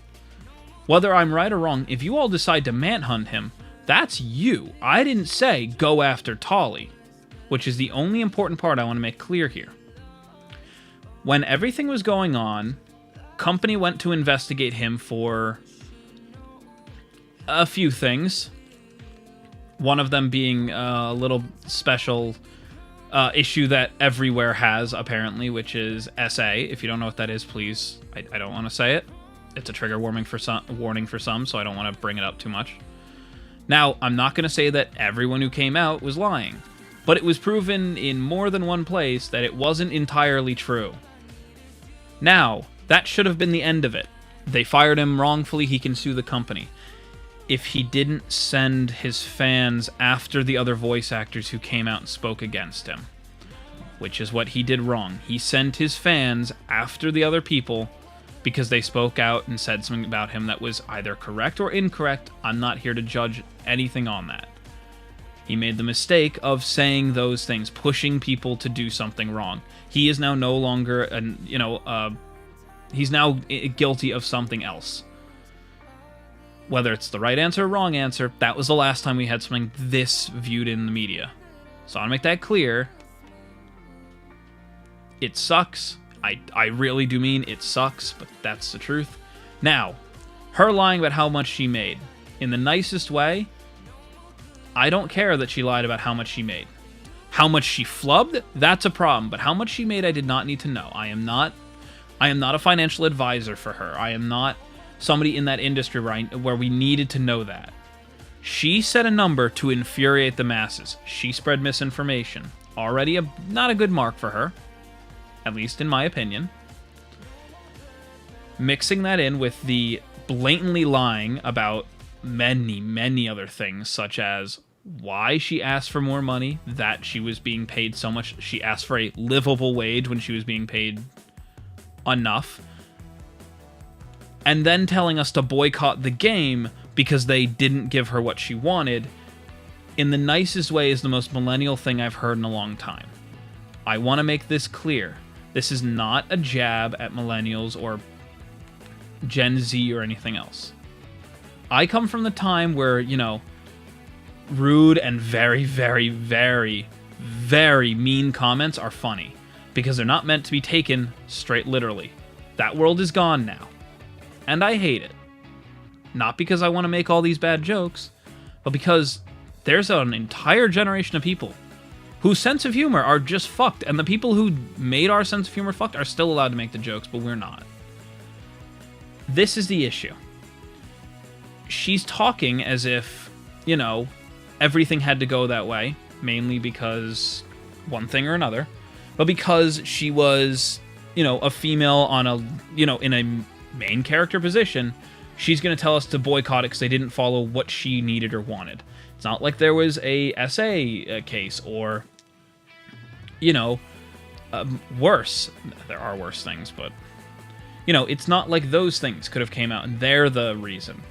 Whether I'm right or wrong, if you all decide to manhunt him, that's you. I didn't say go after Tolly, which is the only important part I want to make clear here. When everything was going on, company went to investigate him for a few things. One of them being a little special issue that everywhere has, apparently, which is SA. If you don't know what that is, please, I don't want to say it. It's a trigger warning for some, so I don't want to bring it up too much. Now, I'm not going to say that everyone who came out was lying, but it was proven in more than one place that it wasn't entirely true. Now, that should have been the end of it. They fired him wrongfully, he can sue the company. If he didn't send his fans after the other voice actors who came out and spoke against him, which is what he did wrong. He sent his fans after the other people because they spoke out and said something about him that was either correct or incorrect. I'm not here to judge anything on that. He made the mistake of saying those things, pushing people to do something wrong. He is now no longer, he's now guilty of something else. Whether it's the right answer or wrong answer, that was the last time we had something this viewed in the media. So I want to make that clear. It sucks. I really do mean it sucks, but that's the truth. Now, her lying about how much she made. In the nicest way, I don't care that she lied about how much she made. How much she flubbed, that's a problem, but how much she made I did not need to know. I am not a financial advisor for her. I am not somebody in that industry where we needed to know that. She said a number to infuriate the masses. She spread misinformation. Already not a good mark for her, at least in my opinion. Mixing that in with the blatantly lying about many other things, such as why she asked for more money, that she was being paid so much. She asked for a livable wage when she was being paid enough. And then telling us to boycott the game because they didn't give her what she wanted, in the nicest way, is the most millennial thing I've heard in a long time. I want to make this clear. This is not a jab at millennials or Gen Z or anything else. I come from the time where, you know, rude and very, very, very, very mean comments are funny because they're not meant to be taken straight literally. That world is gone now. And I hate it. Not because I want to make all these bad jokes, but because there's an entire generation of people whose sense of humor are just fucked, and the people who made our sense of humor fucked are still allowed to make the jokes, but we're not. This is the issue. She's talking as if, you know, everything had to go that way, mainly because one thing or another, but because she was, you know, a female on a, you know, in a main character position, she's going to tell us to boycott it because they didn't follow what she needed or wanted. It's not like there was a SA case or, you know, worse. There are worse things, but, you know, it's not like those things could have came out and they're the reason.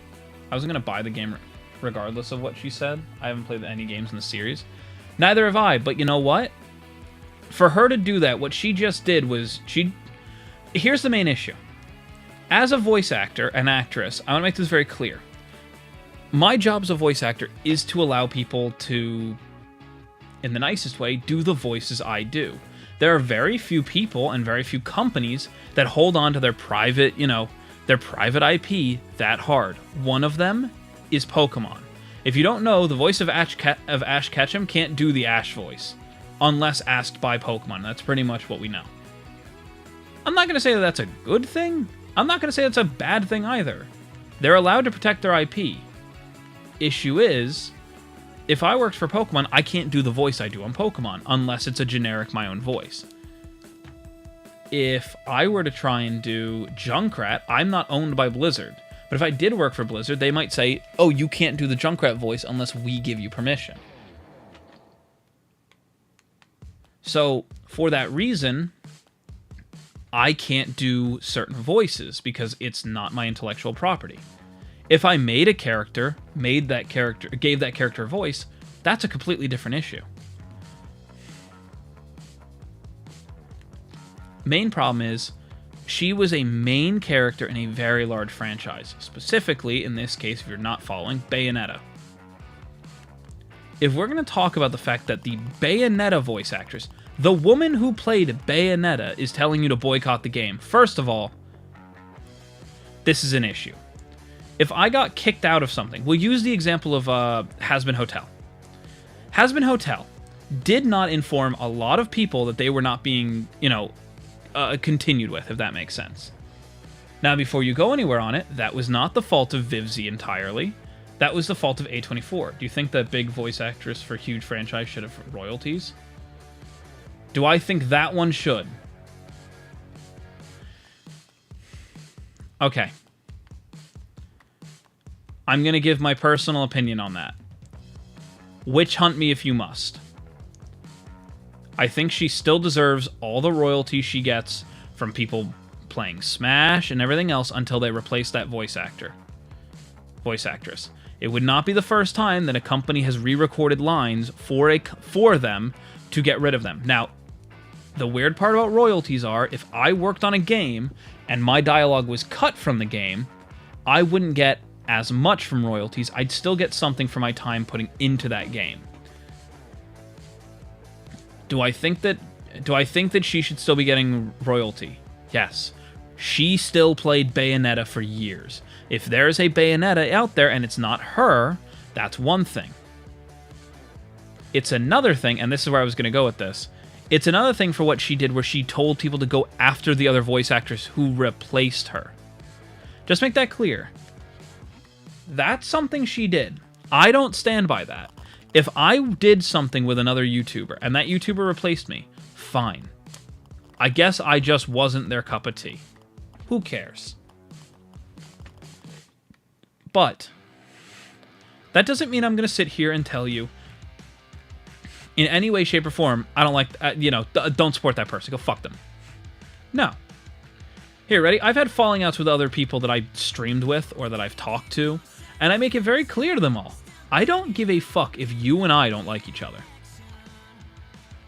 I was going to buy the game regardless of what she said. I haven't played any games in the series. Neither have I, but you know what? For her to do that, what she just did was here's the main issue. As a voice actor and actress, I want to make this very clear. My job as a voice actor is to allow people to, in the nicest way, do the voices I do. There are very few people and very few companies that hold on to their private, you know, their private IP that hard. One of them is Pokemon. If you don't know, the voice of Ash Ketchum can't do the Ash voice unless asked by Pokemon. That's pretty much what we know. I'm not going to say that that's a good thing. I'm not going to say that's a bad thing either. They're allowed to protect their IP. Issue is, if I worked for Pokemon, I can't do the voice I do on Pokemon unless it's a generic my own voice. If I were to try and do Junkrat, I'm not owned by Blizzard. But if I did work for Blizzard, they might say, oh, you can't do the Junkrat voice unless we give you permission. So, for that reason, I can't do certain voices because it's not my intellectual property. If I made a character, gave that character a voice, that's a completely different issue. Main problem is, she was a main character in a very large franchise. Specifically, in this case, if you're not following, Bayonetta. If we're going to talk about the fact that the Bayonetta voice actress, the woman who played Bayonetta, is telling you to boycott the game, first of all, this is an issue. If I got kicked out of something, we'll use the example of Hazbin Hotel. Hazbin Hotel did not inform a lot of people that they were not being, you know, continued with, if that makes sense. Now, before you go anywhere on it, that was not the fault of Vivzy entirely. That was the fault of A24. Do you think that big voice actress for a huge franchise should have royalties? Do I think that one should? Okay. I'm going to give my personal opinion on that. Witch hunt me if you must. I think she still deserves all the royalties she gets from people playing Smash and everything else until they replace that voice actress. It would not be the first time that a company has re-recorded lines for them to get rid of them. Now, the weird part about royalties are, if I worked on a game and my dialogue was cut from the game, I wouldn't get as much from royalties. I'd still get something for my time putting into that game. Do I think that she should still be getting royalty? Yes. She still played Bayonetta for years. If there's a Bayonetta out there and it's not her, that's one thing. It's another thing, and this is where I was going to go with this, it's another thing for what she did where she told people to go after the other voice actress who replaced her. Just make that clear. That's something she did. I don't stand by that. If I did something with another YouTuber and that YouTuber replaced me, fine. I guess I just wasn't their cup of tea. Who cares? But that doesn't mean I'm going to sit here and tell you, in any way, shape, or form, I don't like, don't support that person. Go fuck them. No. Here, ready? I've had falling outs with other people that I streamed with or that I've talked to, and I make it very clear to them all. I don't give a fuck if you and I don't like each other.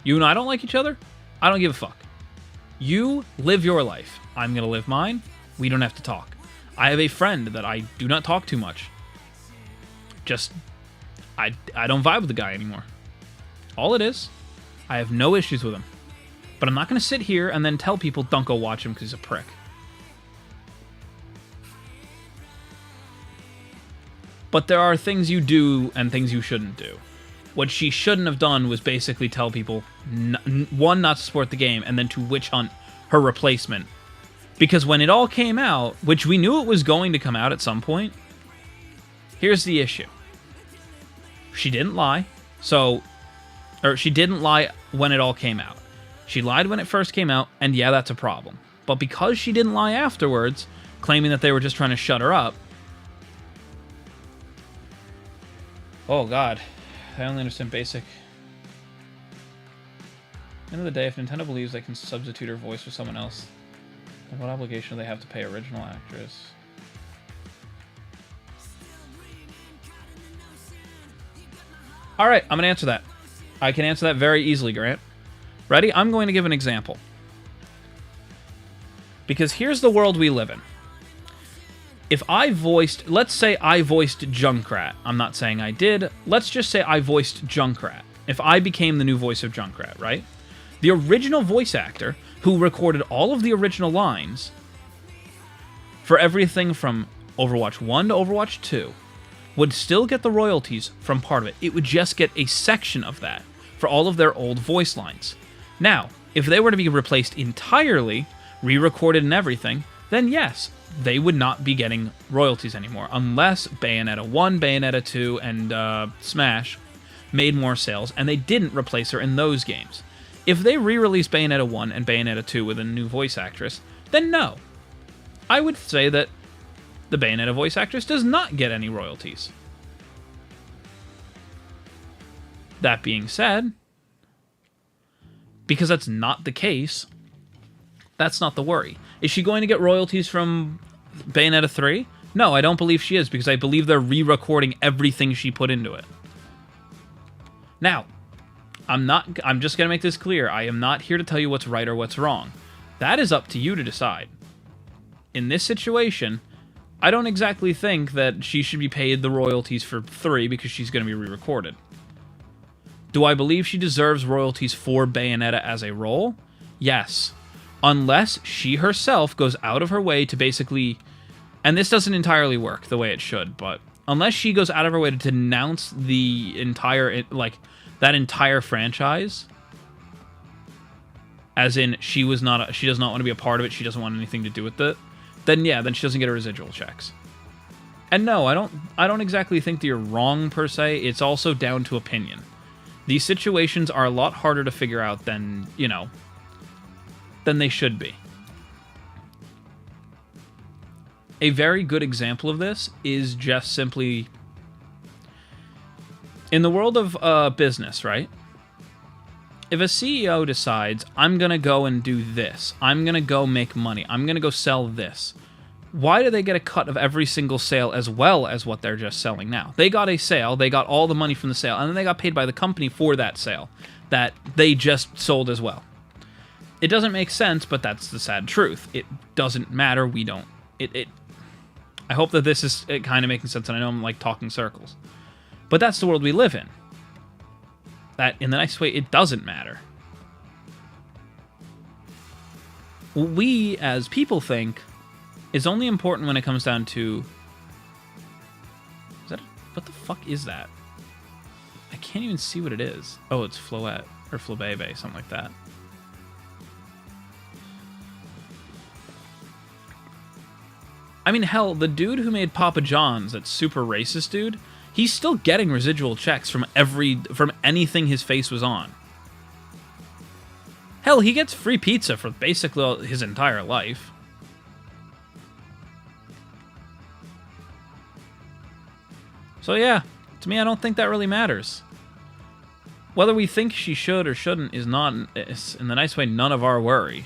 You and I don't like each other? I don't give a fuck. You live your life. I'm going to live mine. We don't have to talk. I have a friend that I do not talk too much. Just, I don't vibe with the guy anymore. All it is, I have no issues with him. But I'm not going to sit here and then tell people don't go watch him because he's a prick. But there are things you do and things you shouldn't do. What she shouldn't have done was basically tell people, one, not to support the game, and then to witch hunt her replacement. Because when it all came out, which we knew it was going to come out at some point, here's the issue. She didn't lie. She didn't lie when it all came out. She lied when it first came out, and yeah, that's a problem. But because she didn't lie afterwards, claiming that they were just trying to shut her up... Oh, God. I only understand basic. At the end of the day, if Nintendo believes they can substitute her voice for someone else, then what obligation do they have to pay original actress? Alright, I'm going to answer that. I can answer that very easily, Grant. Ready? I'm going to give an example. Because here's the world we live in. If I voiced... Let's say I voiced Junkrat. I'm not saying I did. Let's just say I voiced Junkrat. If I became the new voice of Junkrat, right? The original voice actor, who recorded all of the original lines for everything from Overwatch 1 to Overwatch 2, would still get the royalties from part of it. It would just get a section of that for all of their old voice lines. Now, if they were to be replaced entirely, re-recorded and everything, then yes, they would not be getting royalties anymore, unless Bayonetta 1, Bayonetta 2, and Smash made more sales, and they didn't replace her in those games. If they re-release Bayonetta 1 and Bayonetta 2 with a new voice actress, then no. I would say that the Bayonetta voice actress does not get any royalties. That being said, because that's not the case, that's not the worry. Is she going to get royalties from Bayonetta 3? No, I don't believe she is, because I believe they're re-recording everything she put into it. Now, I'm just going to make this clear. I am not here to tell you what's right or what's wrong. That is up to you to decide. In this situation, I don't exactly think that she should be paid the royalties for 3 because she's going to be re-recorded. Do I believe she deserves royalties for Bayonetta as a role? Yes. Unless she herself goes out of her way to basically... And this doesn't entirely work the way it should, but... Unless she goes out of her way to denounce the entire... that entire franchise... As in, she does not want to be a part of it, she doesn't want anything to do with it, then yeah, then she doesn't get her residual checks. And no, I don't exactly think that you're wrong, per se. It's also down to opinion. These situations are a lot harder to figure out than, than they should be. A very good example of this is just simply... In the world of business, right? If a CEO decides, I'm going to go and do this, I'm going to go make money, I'm going to go sell this, why do they get a cut of every single sale as well as what they're just selling now? They got a sale, they got all the money from the sale, and then they got paid by the company for that sale that they just sold as well. It doesn't make sense, but that's the sad truth. It doesn't matter, we don't. I hope that this is kind of making sense, and I know I'm talking circles. But that's the world we live in. That, in the nice way, it doesn't matter. What we, as people, think is only important when it comes down to... What the fuck is that? I can't even see what it is. Oh, it's Floette, or Flabebe, something like that. I mean, hell, the dude who made Papa John's, that super racist dude... He's still getting residual checks from anything his face was on. Hell, he gets free pizza for basically his entire life. So yeah, to me I don't think that really matters. Whether we think she should or shouldn't is not, is, in the nice way, none of our worry.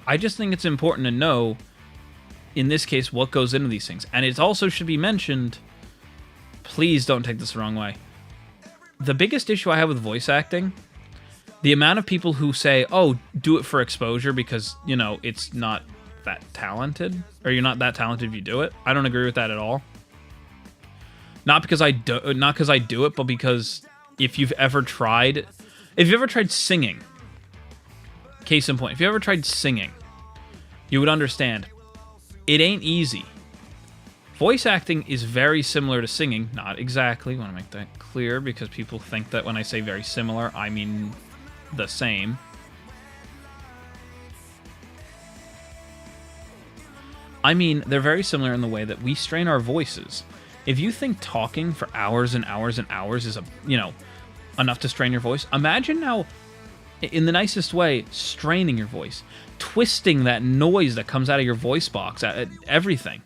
I just think it's important to know, in this case, what goes into these things. And it also should be mentioned, please don't take this the wrong way. The biggest issue I have with voice acting, the amount of people who say, oh, do it for exposure because, you know, it's not that talented, or you're not that talented if you do it. I don't agree with that at all. Not because I do it, but because if you've ever tried singing, case in point, if you ever tried singing, you would understand it ain't easy. Voice acting is very similar to singing. Not exactly. I want to make that clear because people think that when I say very similar, I mean the same. I mean, they're very similar in the way that we strain our voices. If you think talking for hours and hours and hours is enough to strain your voice, imagine now, in the nicest way, straining your voice, twisting that noise that comes out of your voice box, everything,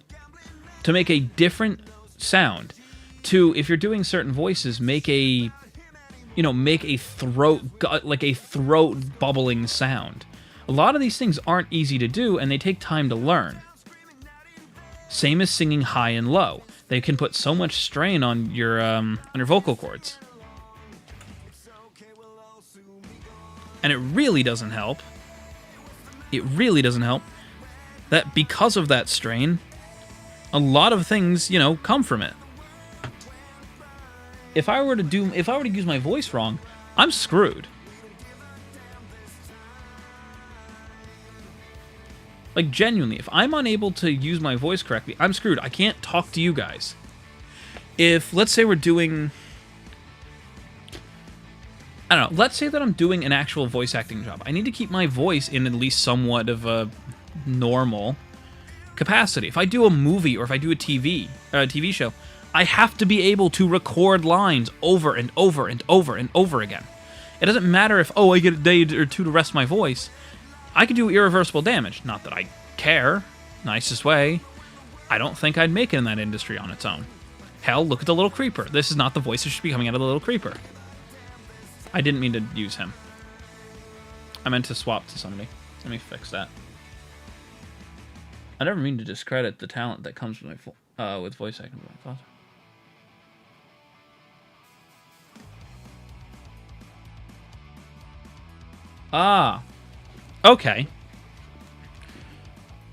to make a different sound. To, if you're doing certain voices, make a throat, like a throat bubbling sound. A lot of these things aren't easy to do, and they take time to learn. Same as singing high and low. They can put so much strain on your vocal cords. And it really doesn't help. It really doesn't help that because of that strain, a lot of things, come from it. If I were to use my voice wrong, I'm screwed. Like, genuinely, if I'm unable to use my voice correctly, I'm screwed. I can't talk to you guys. If, let's say we're doing... I don't know, let's say that I'm doing an actual voice acting job. I need to keep my voice in at least somewhat of a normal capacity. If I do a movie or if I do a TV show, I have to be able to record lines over and over and over and over again. It doesn't matter if, I get a day or two to rest my voice. I could do irreversible damage. Not that I care. Nicest way. I don't think I'd make it in that industry on its own. Hell, look at the little creeper. This is not the voice that should be coming out of the little creeper. I didn't mean to use him. I meant to swap to somebody. Let me fix that. I never mean to discredit the talent that comes with voice acting. Ah, okay.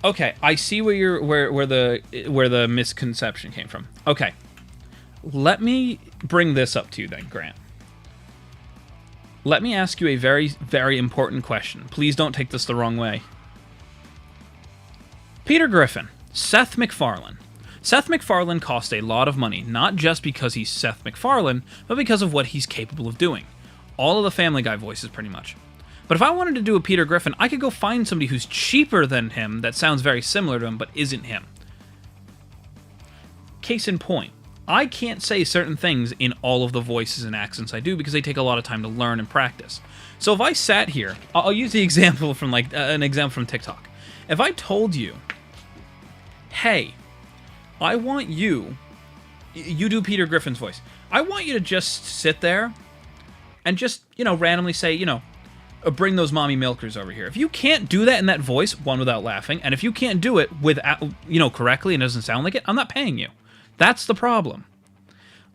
Okay, I see where the misconception came from. Okay, let me bring this up to you then, Grant. Let me ask you a very, very important question. Please don't take this the wrong way. Peter Griffin, Seth MacFarlane. Seth MacFarlane cost a lot of money, not just because he's Seth MacFarlane, but because of what he's capable of doing. All of the Family Guy voices, pretty much. But if I wanted to do a Peter Griffin, I could go find somebody who's cheaper than him that sounds very similar to him, but isn't him. Case in point, I can't say certain things in all of the voices and accents I do because they take a lot of time to learn and practice. So if I sat here, I'll use the example from an example from TikTok. If I told you, hey, I want you do Peter Griffin's voice. I want you to just sit there and just, randomly say, bring those mommy milkers over here. If you can't do that in that voice, one, without laughing, and if you can't do it without, correctly and doesn't sound like it, I'm not paying you. That's the problem.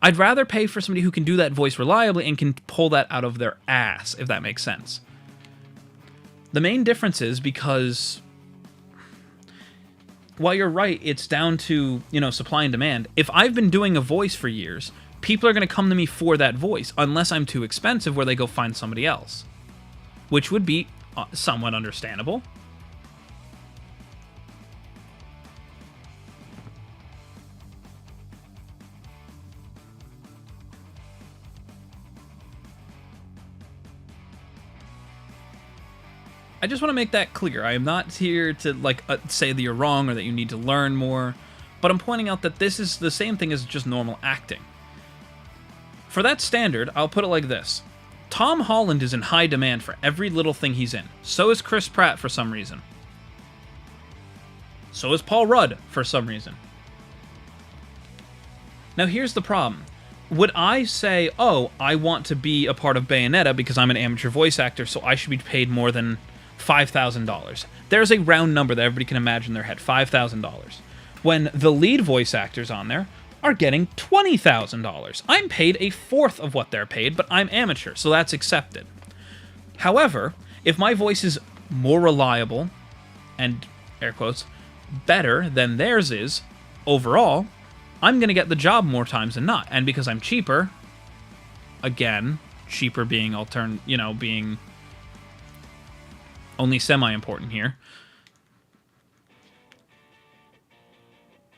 I'd rather pay for somebody who can do that voice reliably and can pull that out of their ass, if that makes sense. The main difference is because, while you're right, it's down to, supply and demand. If I've been doing a voice for years, people are going to come to me for that voice, unless I'm too expensive where they go find somebody else. Which would be somewhat understandable. I just want to make that clear. I am not here to say that you're wrong or that you need to learn more, but I'm pointing out that this is the same thing as just normal acting. For that standard, I'll put it like this. Tom Holland is in high demand for every little thing he's in. So is Chris Pratt for some reason. So is Paul Rudd, for some reason. Now here's the problem. Would I say, oh, I want to be a part of Bayonetta because I'm an amateur voice actor, so I should be paid more than $5,000? There's a round number that everybody can imagine in their head, $5,000. When the lead voice actors on there are getting $20,000. I'm paid a fourth of what they're paid, but I'm amateur, so that's accepted. However, if my voice is more reliable, and, air quotes, better than theirs is, overall, I'm going to get the job more times than not. And because I'm cheaper, again, cheaper being being only semi-important here,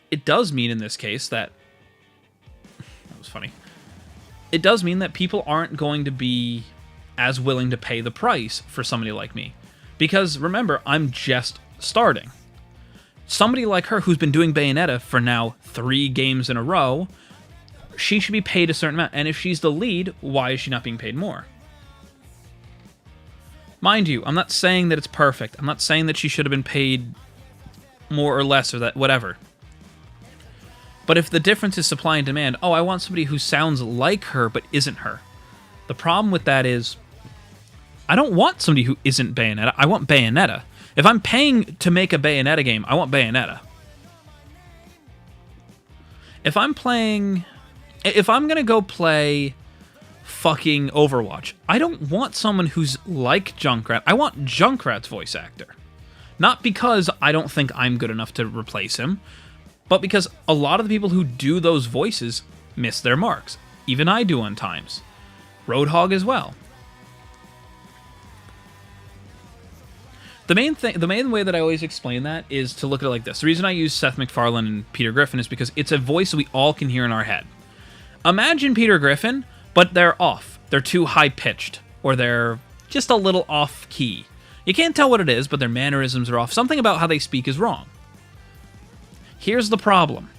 it does mean in this case that was funny. It does mean that people aren't going to be as willing to pay the price for somebody like me. Because, remember, I'm just starting. Somebody like her who's been doing Bayonetta for now 3 games in a row, she should be paid a certain amount. And if she's the lead, why is she not being paid more? Mind you, I'm not saying that it's perfect. I'm not saying that she should have been paid more or less or that, whatever. But if the difference is supply and demand, oh, I want somebody who sounds like her but isn't her. The problem with that is, I don't want somebody who isn't Bayonetta. I want Bayonetta. If I'm paying to make a Bayonetta game, I want Bayonetta. If I'm going to go play fucking Overwatch, I don't want someone who's like Junkrat. I want Junkrat's voice actor. Not because I don't think I'm good enough to replace him, but because a lot of the people who do those voices miss their marks. Even I do on times. Roadhog as well. The main way that I always explain that is to look at it like this. The reason I use Seth MacFarlane and Peter Griffin is because it's a voice we all can hear in our head. Imagine Peter Griffin, but they're off. They're too high-pitched, or they're just a little off-key. You can't tell what it is, but their mannerisms are off. Something about how they speak is wrong. Here's the problem.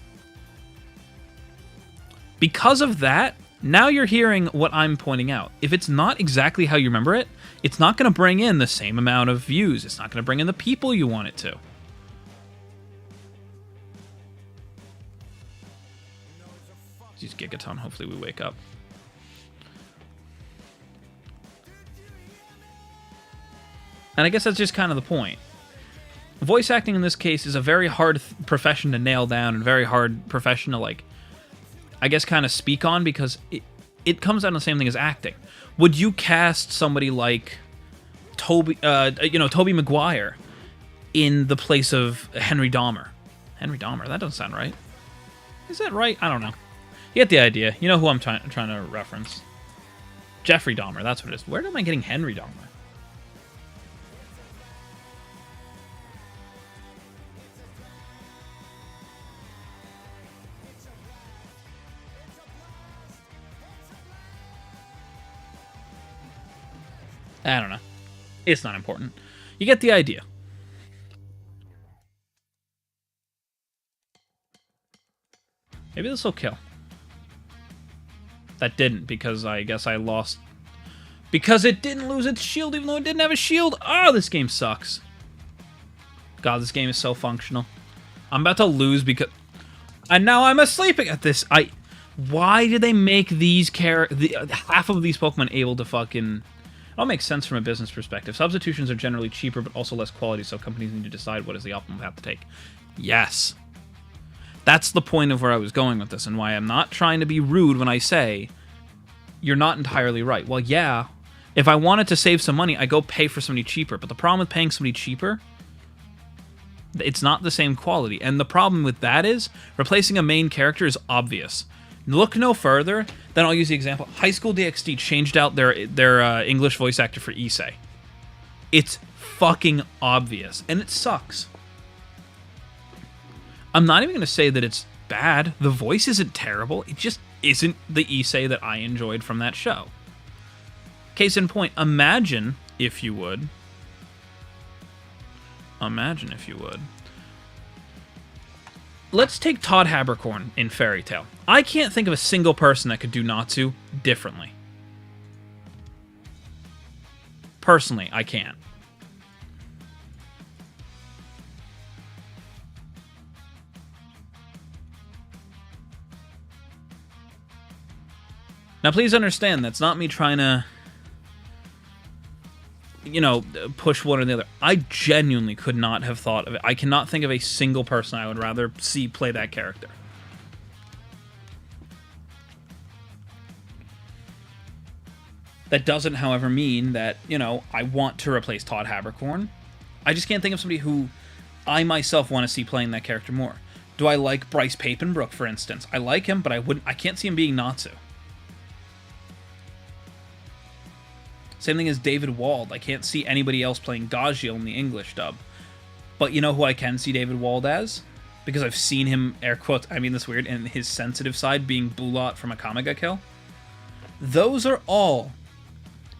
Because of that, now you're hearing what I'm pointing out. If it's not exactly how you remember it, it's not going to bring in the same amount of views. It's not going to bring in the people you want it to. Use Gigaton. Hopefully we wake up. And I guess that's just kind of the point. Voice acting in this case is a very hard profession to nail down and very hard profession to, like, I guess kind of speak on because it comes down to the same thing as acting. Would you cast somebody like Tobey Maguire in the place of Henry Dahmer? Henry Dahmer, that doesn't sound right. Is that right? I don't know. You get the idea. You know who I'm trying to reference. Jeffrey Dahmer, that's what it is. Where am I getting Henry Dahmer? I don't know. It's not important. You get the idea. Maybe this will kill. That didn't, because I guess I lost. Because it didn't lose its shield, even though it didn't have a shield. Oh, this game sucks. God, this game is so functional. I'm about to lose because... And now I'm asleep at this. Why did they make these half of these Pokemon able to fucking... It all makes sense from a business perspective. Substitutions are generally cheaper, but also less quality, so companies need to decide what is the optimal path to take. Yes. That's the point of where I was going with this, and why I'm not trying to be rude when I say, you're not entirely right. Well, yeah, if I wanted to save some money, I go pay for somebody cheaper, but the problem with paying somebody cheaper, it's not the same quality, and the problem with that is, replacing a main character is obvious. Look no further than, I'll use the example, High School DxD changed out their English voice actor for Issei. It's fucking obvious, and it sucks. I'm not even going to say that it's bad. The voice isn't terrible. It just isn't the Issei that I enjoyed from that show. Case in point, imagine if you would. Let's take Todd Habercorn in Fairy Tail. I can't think of a single person that could do Natsu differently. Personally, I can't. Now, please understand, that's not me trying to, you know, push one or the other. I genuinely could not have thought of it. I cannot think of a single person I would rather see play that character. That doesn't, however, mean that, you know, I want to replace Todd Habercorn. I just can't think of somebody who I myself want to see playing that character more. Do I like Bryce Papenbrook, for instance? I like him, but I can't see him being Natsu. Same thing as David Wald. I can't see anybody else playing Gajiel in the English dub. But you know who I can see David Wald as? Because I've seen him, air quotes, I mean this weird, in his sensitive side being Bulat from Akame Kill. Those are all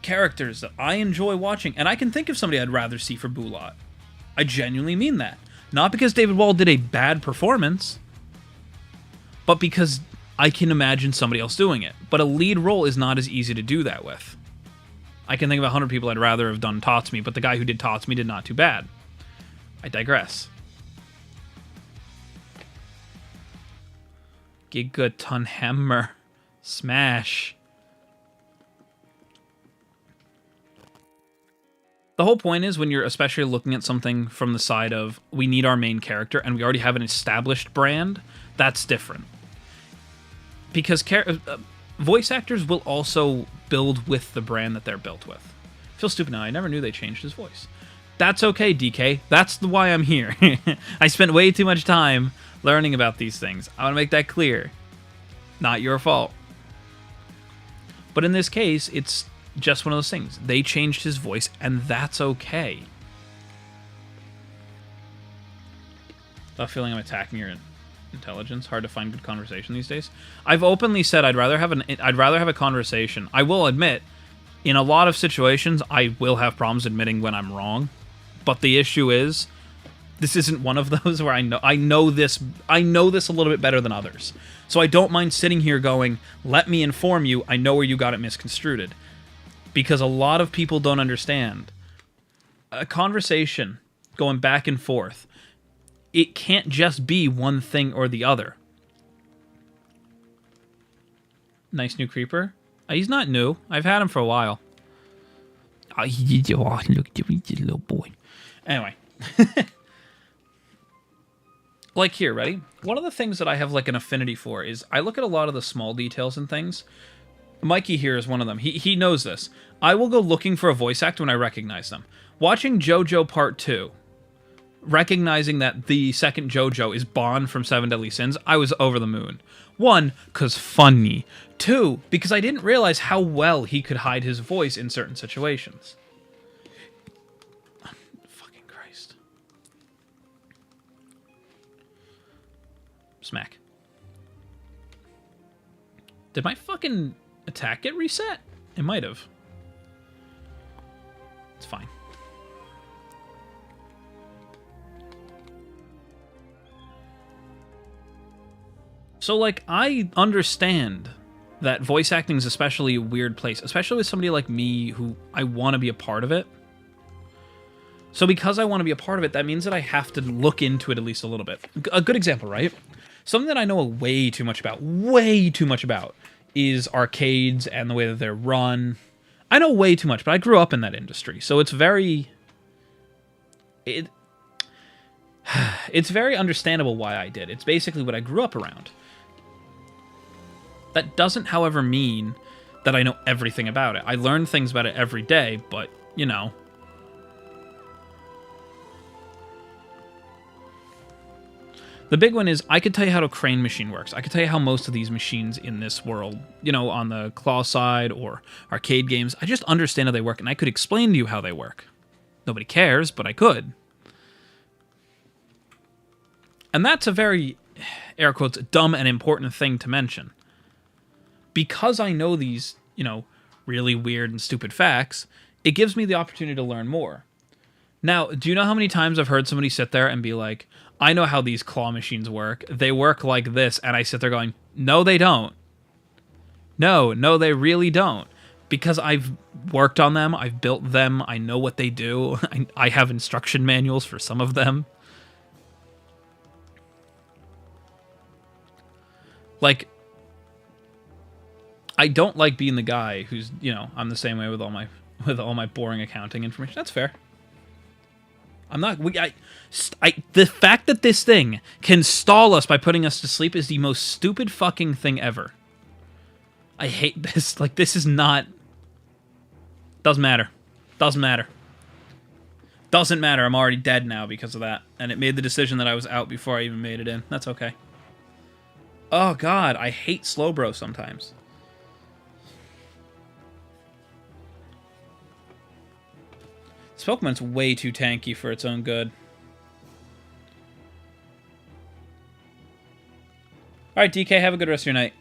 characters that I enjoy watching, and I can think of somebody I'd rather see for Bulat. I genuinely mean that. Not because David Wald did a bad performance, but because I can imagine somebody else doing it. But a lead role is not as easy to do that with. I can think of 100 people I'd rather have done Tatsumi, but the guy who did Tatsumi did not too bad. I digress. Gigaton Hammer. Smash. The whole point is, when you're especially looking at something from the side of, we need our main character, and we already have an established brand, that's different. Because voice actors will also build with the brand that they're built with. I feel stupid now, I never knew they changed his voice. That's okay, DK. That's why I'm here. I spent way too much time learning about these things. I want to make that clear. Not your fault. But in this case, it's just one of those things. They changed his voice, and that's okay. I have a feeling I'm attacking your intelligence. Hard to find good conversation these days. I've openly said I'd rather have a conversation. I will admit, in a lot of situations, I will have problems admitting when I'm wrong. But the issue is, this isn't one of those where I know this a little bit better than others. So I don't mind sitting here going, let me inform you, I know where you got it misconstrued. Because a lot of people don't understand. A conversation going back and forth, it can't just be one thing or the other. Nice new creeper. He's not new. I've had him for a while. Oh, look, little boy. Anyway. Like here, ready? One of the things that I have like an affinity for is I look at a lot of the small details and things. Mikey here is one of them. He knows this. I will go looking for a voice actor when I recognize them. Watching JoJo Part 2, recognizing that the second JoJo is Bond from Seven Deadly Sins, I was over the moon. 1, because funny. 2, because I didn't realize how well he could hide his voice in certain situations. Fucking Christ. Smack. Did my fucking attack get reset? It might have. It's fine. So, like, I understand that voice acting is especially a weird place, especially with somebody like me who I want to be a part of it. So because I want to be a part of it, that means that I have to look into it at least a little bit. A good example, right? Something that I know way too much about, is arcades and the way that they're run. I know way too much, but I grew up in that industry, so it's very... It's very understandable why I did. It's basically what I grew up around. That doesn't, however, mean that I know everything about it. I learn things about it every day, but, you know... The big one is, I could tell you how a crane machine works. I could tell you how most of these machines in this world, you know, on the claw side or arcade games, I just understand how they work, and I could explain to you how they work. Nobody cares, but I could. And that's a very, air quotes, dumb and important thing to mention. Because I know these, you know, really weird and stupid facts, it gives me the opportunity to learn more. Now, do you know how many times I've heard somebody sit there and be like, I know how these claw machines work. They work like this. And I sit there going, no, they don't. No, they really don't. Because I've worked on them. I've built them. I know what they do. I have instruction manuals for some of them. Like, I don't like being the guy who's, you know, I'm the same way with all my boring accounting information. That's fair. I'm not. The fact that this thing can stall us by putting us to sleep is the most stupid fucking thing ever. I hate this. Like, this is not. Doesn't matter. Doesn't matter. Doesn't matter. I'm already dead now because of that. And it made the decision that I was out before I even made it in. That's okay. Oh, God. I hate Slowbro sometimes. This Pokemon's way too tanky for its own good. Alright, DK, have a good rest of your night.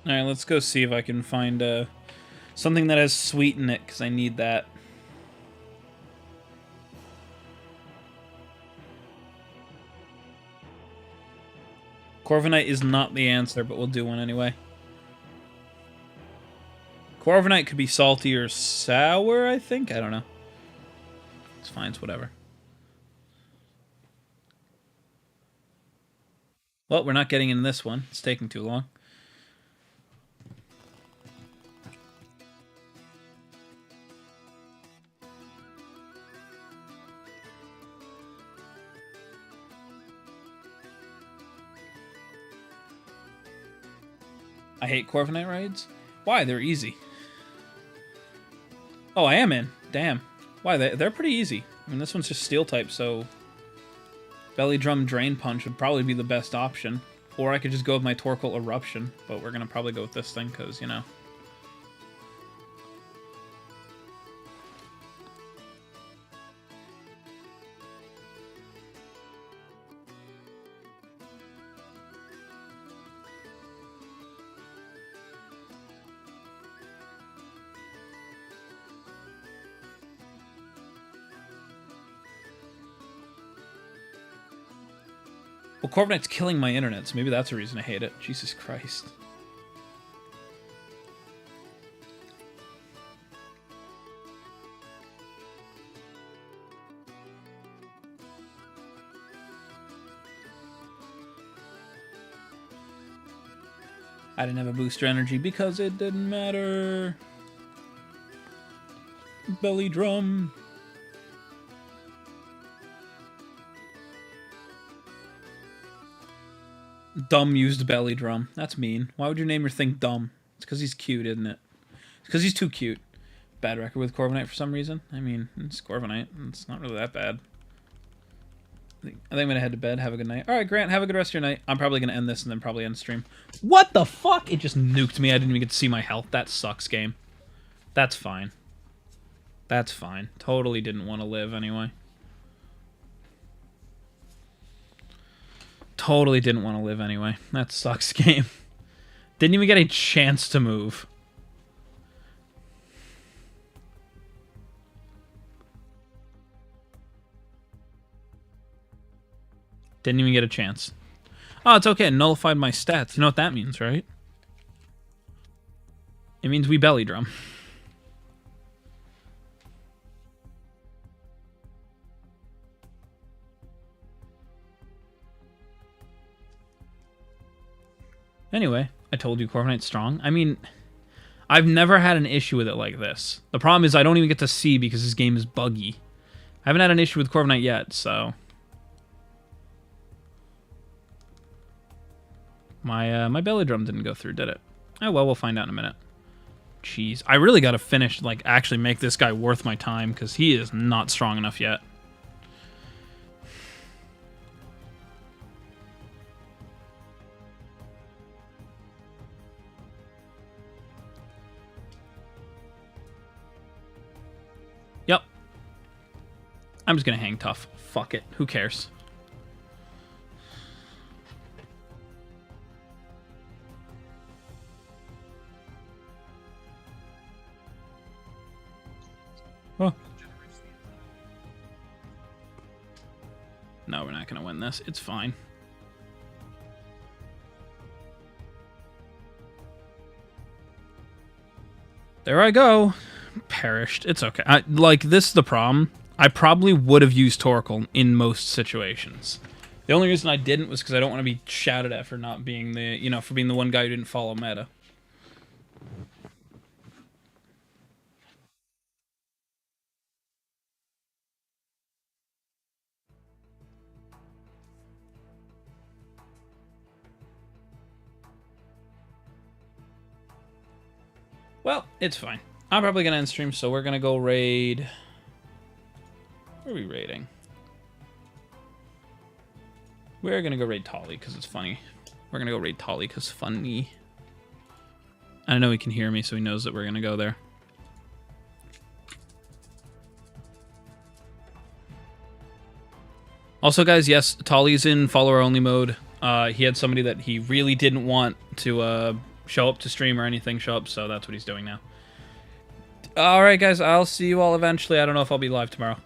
Alright, let's go see if I can find something that has sweet in it, because I need that. Corviknight is not the answer, but we'll do one anyway. Corviknight could be salty or sour, I think? I don't know. It's fine, it's whatever. Well, we're not getting into this one. It's taking too long. I hate Corviknight raids? Why? They're easy. Oh, I am in. Damn. Why? They're pretty easy. I mean, this one's just steel type, so Belly Drum Drain Punch would probably be the best option. Or I could just go with my Torkoal Eruption, but we're going to probably go with this thing because, you know. Well, Corviknight's killing my internet, so maybe that's a reason I hate it. Jesus Christ. I didn't have a booster energy because it didn't matter. Belly Drum. Dumb used Belly Drum. That's mean. Why would you name your thing Dumb? It's because he's cute, isn't it? It's because he's too cute. Bad record with Corviknight for some reason. I mean, it's Corviknight. It's not really that bad. I think I'm going to head to bed. Have a good night. Alright, Grant, have a good rest of your night. I'm probably going to end this and then probably end stream. What the fuck? It just nuked me. I didn't even get to see my health. That sucks, game. That's fine. That's fine. Totally didn't want to live anyway. Totally didn't want to live anyway. That sucks, game. Didn't even get a chance to move. Didn't even get a chance. Oh, it's okay. It nullified my stats. You know what that means, right? It means we belly drum. Anyway, I told you Corviknight's strong. I mean, I've never had an issue with it like this. The problem is I don't even get to see because this game is buggy. I haven't had an issue with Corviknight yet, so... My belly drum didn't go through, did it? Oh, well, we'll find out in a minute. Jeez. I really gotta finish, like, actually make this guy worth my time, because he is not strong enough yet. Yep. I'm just gonna hang tough. Fuck it. Who cares? Oh. not going to win this. It's fine. There I go. Perished. It's okay. Like, this is the problem. I probably would have used Torkoal in most situations. The only reason I didn't was because I don't want to be shouted at for not being the, you know, for being the one guy who didn't follow meta. Well, it's fine. I'm probably going to end stream, so we're going to go raid... Where are we raiding? We're going to go raid Tolly, because it's funny. We're going to go raid Tolly, because funny. I know he can hear me, so he knows that we're going to go there. Also, guys, yes, Tolly's in follower-only mode. He had somebody that he really didn't want to show up to stream or anything show up, so that's what he's doing now. Alright, guys, I'll see you all eventually. I don't know if I'll be live tomorrow.